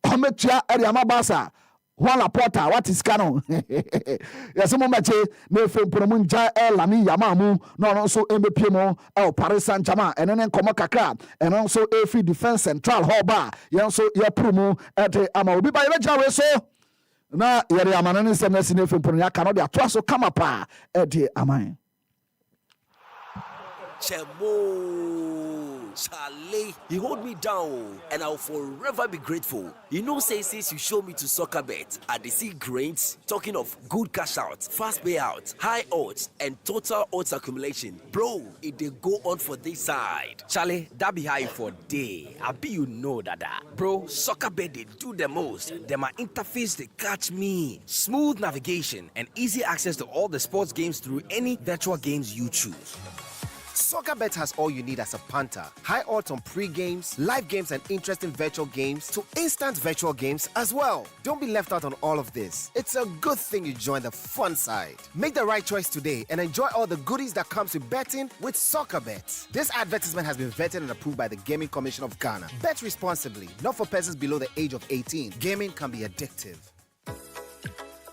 ometua Yamabasa Juan Laporta what is canon yes mo mache na efem promunja Lami Yamamu no so MPMO Paris Saint-Germain enen komo kakra enen so every defense central hall yen so ye promo at ama obi ba ye jawe so na yere amana ne nsem na sine efem pronya ka no de ato so kama pa de aman Chemo, Charlie, you hold me down, and I'll forever be grateful. You know, since you show me to soccer bet, I see grains, talking of good cash out, fast payout, high odds, and total odds accumulation. Bro, it they go on for this side. Charlie, that be high for day. I be you know that. Bro, soccer bet they do the most. Then my interface they catch me. Smooth navigation and easy access to all the sports games through any virtual games you choose. SoccerBet has all you need as a punter. High odds on pre-games, live games and interesting virtual games to instant virtual games as well. Don't be left out on all of this. It's a good thing you join the fun side. Make the right choice today and enjoy all the goodies that comes with betting with SoccerBet. This advertisement has been vetted and approved by the Gaming Commission of Ghana. Bet responsibly, not for persons below the age of 18. Gaming can be addictive.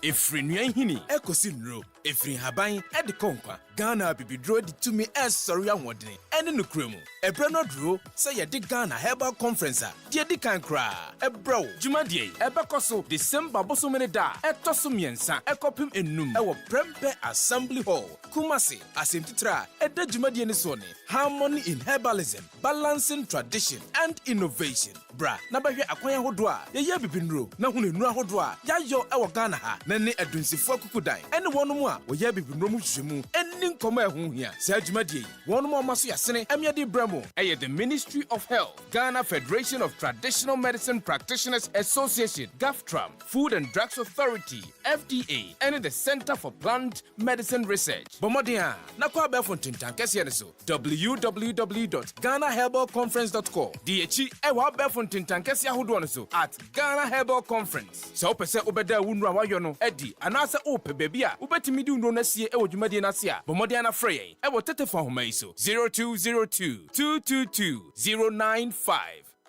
Efri nyanhini ekosi nro efri haban edi konkwa Ghana bibidro di tumi sorry anwodene ene nukremu ebre no dro say ye di Ghana Herbal Conference die di kan kra ebro jumadie ebekoso December bosomene da etoso miensa ekopim enum ewo Prempe Assembly Hall Kumasi asemtitra eda jumadie ne so ne Harmony in Herbalism, Balancing Tradition and Innovation. Bra na bahwe akwan hodo a ye bibinro na hunu enu ahodo a yayo ewo Ghana ha na ne adunsifo akukudan ene wonom a woye bibinro mu hwemu eni nkoma ehun hia sa adwumadie wonom omaso yasene amiade bramo eye the Ministry of Health, Ghana Federation of Traditional Medicine Practitioners Association, GAFTRAM, Food and Drugs Authority, FDA, and the Center for Plant Medicine Research. Bomodia na kwa be fontin tankese ne so www.ghanaherbalconference.com. DHE ewa be fontin tankese ahodo ne so at Ghana Herbal Conference. So pese obeda wunu awayo no edi anase ope baby a ubetimi di unu na sie ewo dwumade na se a bomodia na frey ewo tetefo homa iso 0202-222-095.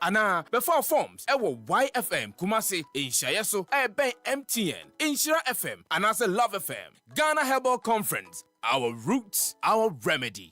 Ana before forms ewo YFM Kumasi Inshaya so ben MTN Inshira FM anase Love FM. Ghana Herbal Conference, our roots, our remedy.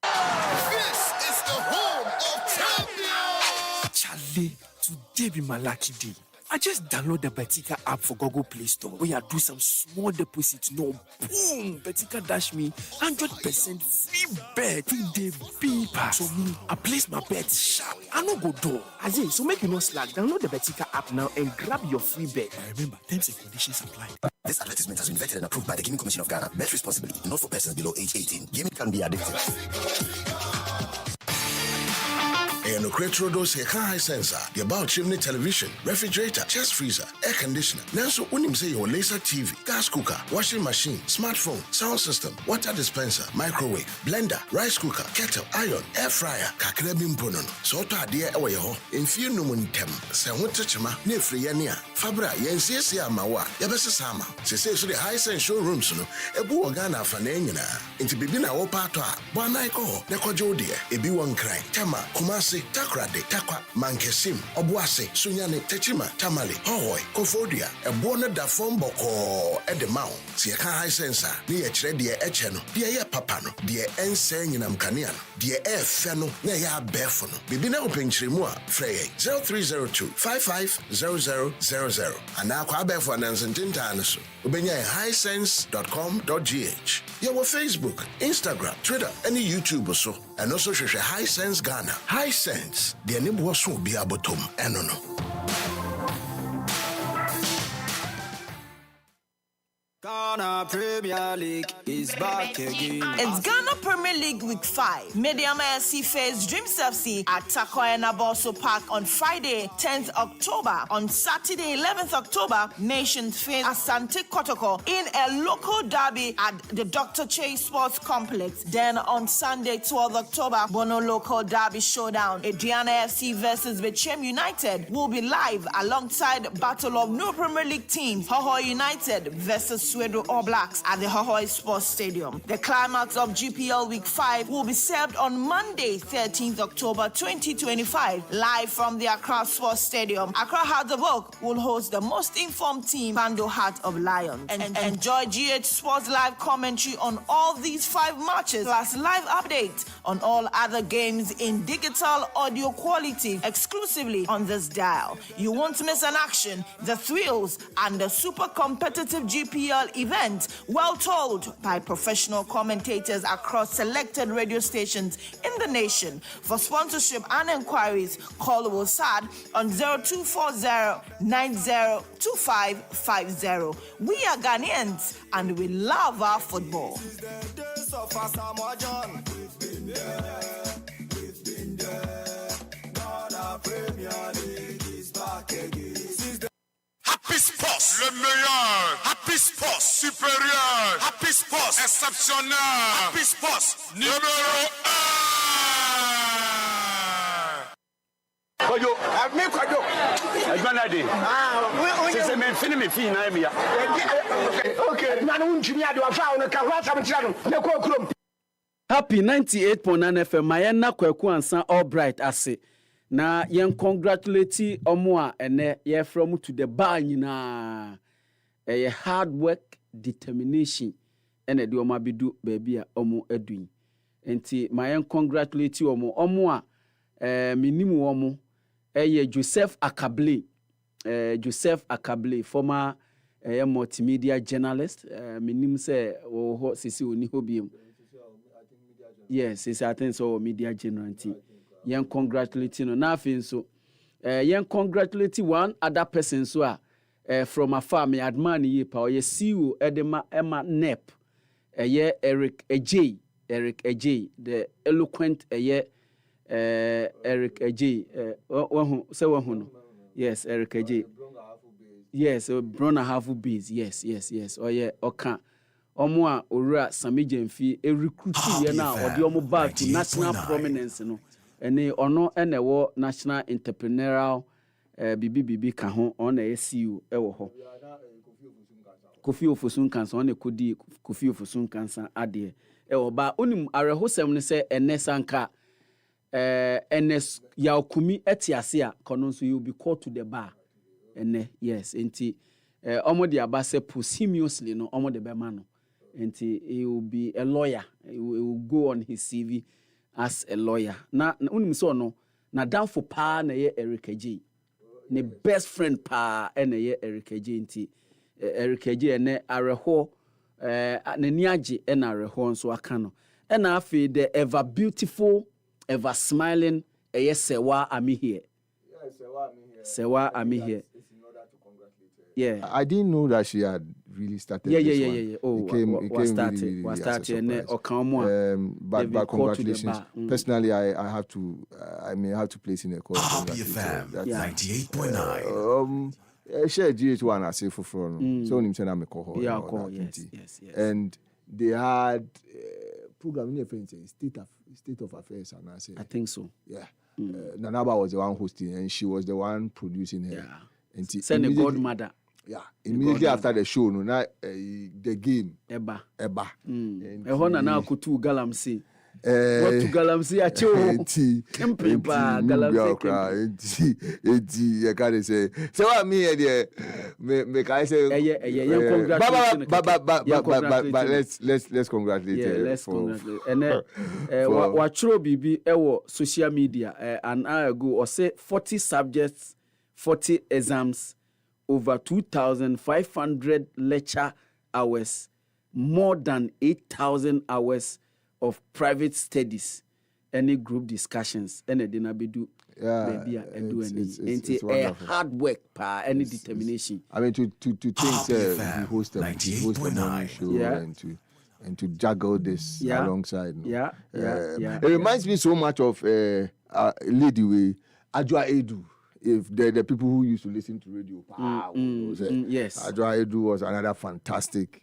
This is the home of champions. Charlie, today be my lucky day. I just download the Betika app for Google Play Store where I do some small deposits. No, boom, Betika dash me 100% free bet. Free day beeper. So me, I place my bet sharp. I no go door. Aye, so make you no slack. Download the Betika app now and grab your free bet. Remember, terms and conditions apply. This advertisement has been vetted and approved by the Gaming Commission of Ghana. Bet responsibly, not for persons below age 18. Gaming can be addictive. And Okretrodos here high sensor, the about chimney television, refrigerator, chest freezer, air conditioner. Now so when you say your laser TV, gas cooker, washing machine, smartphone, sound system, water dispenser, microwave, blender, rice cooker, kettle, iron, air fryer, kakrebim ponon. So to adhere away ho. In few numuntem, se wutachima, ne free Fabra, yensi mawa, yabesa sama. Se so the high sense showrooms no, ebu organa fanenina. Inti bibina opatwa, bwanaiko, nekojodie, ebi one cry, tama, kumasi. Takrade, Takwa, Mankesim, Obuase, Sunyane, Techima, Tamale, Hoy, Kofodia, a Bona da Fomboko at the mount. See a high sensor, near Tredia Echeno, dear Papano, dear Ensang in Amcanian, dear F. Feno, Naya Befono, Bibina Open Chrimua, Frey 0302 550000. And now Quabefon and Santintanasu, Ubenya highsense.com.gh. Your Facebook, Instagram, Twitter, any YouTube or so, and also share High Sense Ghana. High Sense, the name was so be abotum, and no. Ghana Ghana Premier League is back again. It's Ghana Premier League Week 5. Medium AFC face Dreams FC at Takoya Naboso Park on Friday, 10th October. On Saturday, 11th October, Nations face Asante Kotoko in a local derby at the Dr. Chase Sports Complex. Then on Sunday, 12th October, Bono local derby showdown. Adriana FC versus Bechem United will be live alongside Battle of New Premier League teams, Hoho United versus Swedo All Blacks at the Hoho Sports Stadium. The climax of GPL Week 5 will be served on Monday, 13th October 2025, live from the Accra Sports Stadium. Accra Heart of Oak will host the most informed team, Pando Heart of Lions. And enjoy GH Sports live commentary on all these 5 matches, plus live updates on all other games in digital audio quality exclusively on this dial. You won't miss an action, the thrills, and the super competitive GPL event, well told by professional commentators across selected radio stations in the nation. For sponsorship and inquiries, call WOSAD on 0240-902550. We are Ghanaians and we love our football. Happy Sports, le meilleur. Happy Sports, supérieur. Happy Sports, exceptionnel. Happy Sports, numéro 1. Kojo, me Kojo. Adwanade. Se me fini me fi na me ya. Okay, na no ntumi ade wa fa no ka hwa sam kira no. Ne ko krom. Happy 98.9 FM Mayena Kwaku Ansa All Bright ase. Na yen congratulate omo a ene ye from to the bar nyina. Hard work, determination ene de omo abidu baby a omo adun. Enti mayen congratulate omo a minimu omo Joseph Akable. Joseph Akable, former multimedia journalist. Minim se wo sisi oni hobiem. Yes, it's I think so media journalist. Yen congratulating no na fin so yen congratulate one other person so from afar me adman ye pa ye CEO edema Emma Nep Eric Ej the eloquent Eric Ej no yes Eric Ej yes Brona half base yes oka omo a owura Samijemfi recruit ye na ode omo back to national prominence no ene ono ene wo national entrepreneurial bibi ka ho on na CEO ewo ho Kofi Ofosun Kansa on ekodi Kofi Ofosun Kansa ade ewo ba onim arehosem ne se ene sanka ns yakumi etiase a kono so you be called to the bar ene yes enti omo de abase posthumously no omo de be ma no enti he will be a lawyer he will go on his CV as a lawyer. Na unim so no na danfo pa na ye Eric Ej. Ne best friend pa na ye Eric Ej nti Eric Ej ene areho na ni age na areho nso aka no. Na afi the ever beautiful, ever smiling Sewa Ami here. Yeah, Sewa Ami here. Sewa Ami here. It's in order to congratulate her. Yeah. I didn't know that she had really started yeah. Oh, it came really started. But congratulations. Personally, I have to I may have to place in a call. Happy FM 98.9. Share GH1 as if for so him say na me call. Yeah, call. Yes. And they had program in state of affairs and I think so. Yeah. Nanaba was the one hosting and she was the one producing her. Yeah. And send a godmother. Yeah, immediately after the show, no, the game. Eba. And na kutu galamsi. What to galamsi acho? Kempepa galamsi. Eti, I can't say. So what me here? Me can say. But let's congratulate. Yeah, let's congratulate. And wachro bibi ewo social media an hour ago or say 40 subjects, 40 exams. Over 2,500 lecture hours, more than 8,000 hours of private studies. any group discussions and then I do maybe I do any hard work any determination. I mean to think we host a morning show and to juggle this alongside. It reminds me so much of Lady Way Ajwa Edu. If the people who used to listen to radio, yes, Ajwa Edu was another fantastic,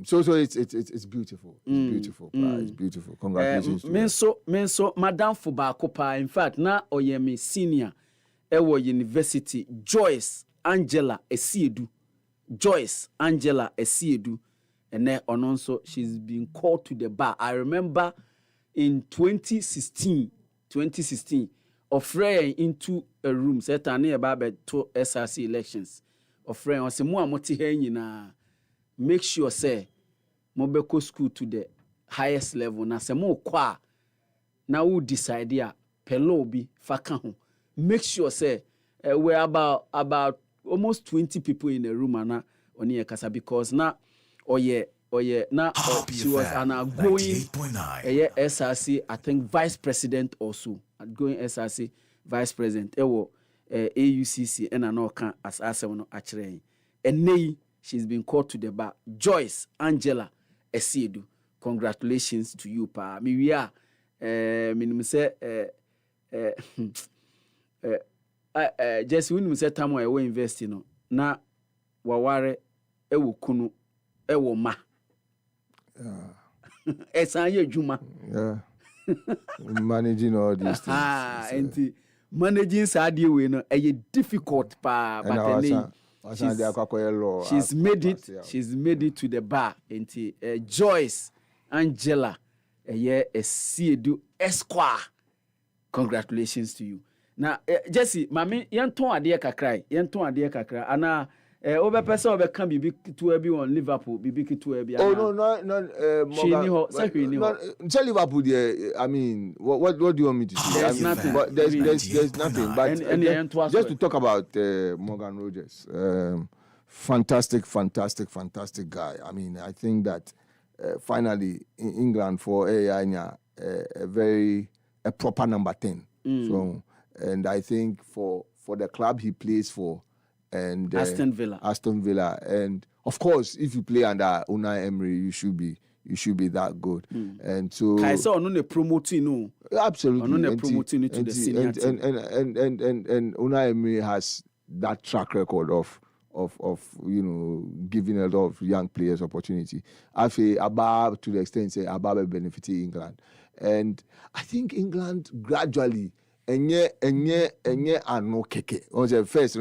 so it's beautiful. It's beautiful. It's beautiful. Congratulations to me so Madam Fubakopa. In fact, now oyemi senior Ewo University Joyce Angela Esiedu. And then also she's been called to the bar. I remember in 2016 offering into a room certainly about to SRC elections. Offering on some more na make sure say mobeko school to the highest level na se mo kwa na who decide ya pelobi faka ho. Make sure say we're about almost 20 people in the room and oni kasa because na she was an outgoing SRC, I think vice president also, outgoing SRC vice president. AUCC and an can as no actually. And nay, she's been called to the bar. Joyce Angela Esiedu, congratulations to you, pa. We are say just when we say time we invest in na waware ewo kunu ewo ma. Juma. Managing all these things. And managing Saudi way no a difficult pa, but she's made it. She's made it to the bar. And Joyce Angela Esiedu Esquire. Congratulations to you. Now, Jesse, mami, yanton adie kakra. Ana over person over can be to everyone Liverpool, be big to every. Oh no, tell Liverpool there. I mean, what do you want me to say? There's nothing. But there's nothing. But just to talk about Morgan Rogers, fantastic guy. I mean, I think that finally in England for a proper number 10. So, and I think for the club he plays for. And Aston Villa, and of course, if you play under Unai Emery, you should be that good. And so, absolutely, promoting to the senior team. And Unai Emery has that track record of giving a lot of young players opportunity. I feel above to the extent say above benefiting England, and I think England gradually enye ano keke. On the first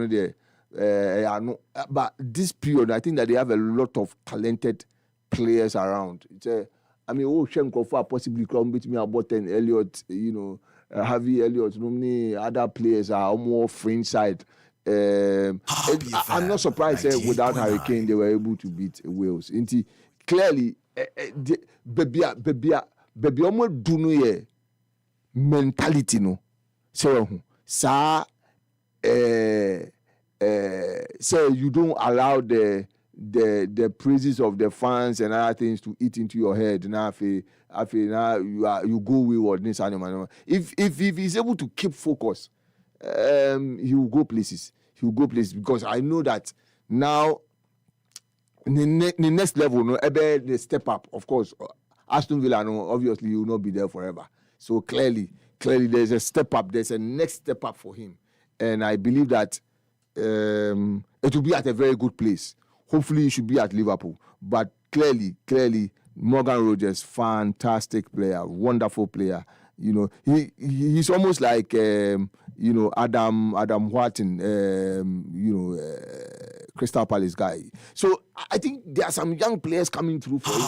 but this period, I think that they have a lot of talented players around. Shenkofa possibly come between about 10 Elliott, Harvey Elliott, many other players are more fringe side. I'm not surprised without Harry Kane they were able to beat Wales. Clearly, baby, almost do no mentality no. So you don't allow the praises of the fans and other things to eat into your head. Now, you go wayward. This animal. If he's able to keep focus, he will go places. Because I know that now the next level, the step up. Of course, Aston Villa, obviously, he will not be there forever. So clearly, there's a step up. There's a next step up for him, and I believe that. It will be at a very good place. Hopefully, he should be at Liverpool. But clearly, Morgan Rogers, fantastic player, wonderful player. He's almost like Adam Wharton, Crystal Palace guy. So I think there are some young players coming through for him.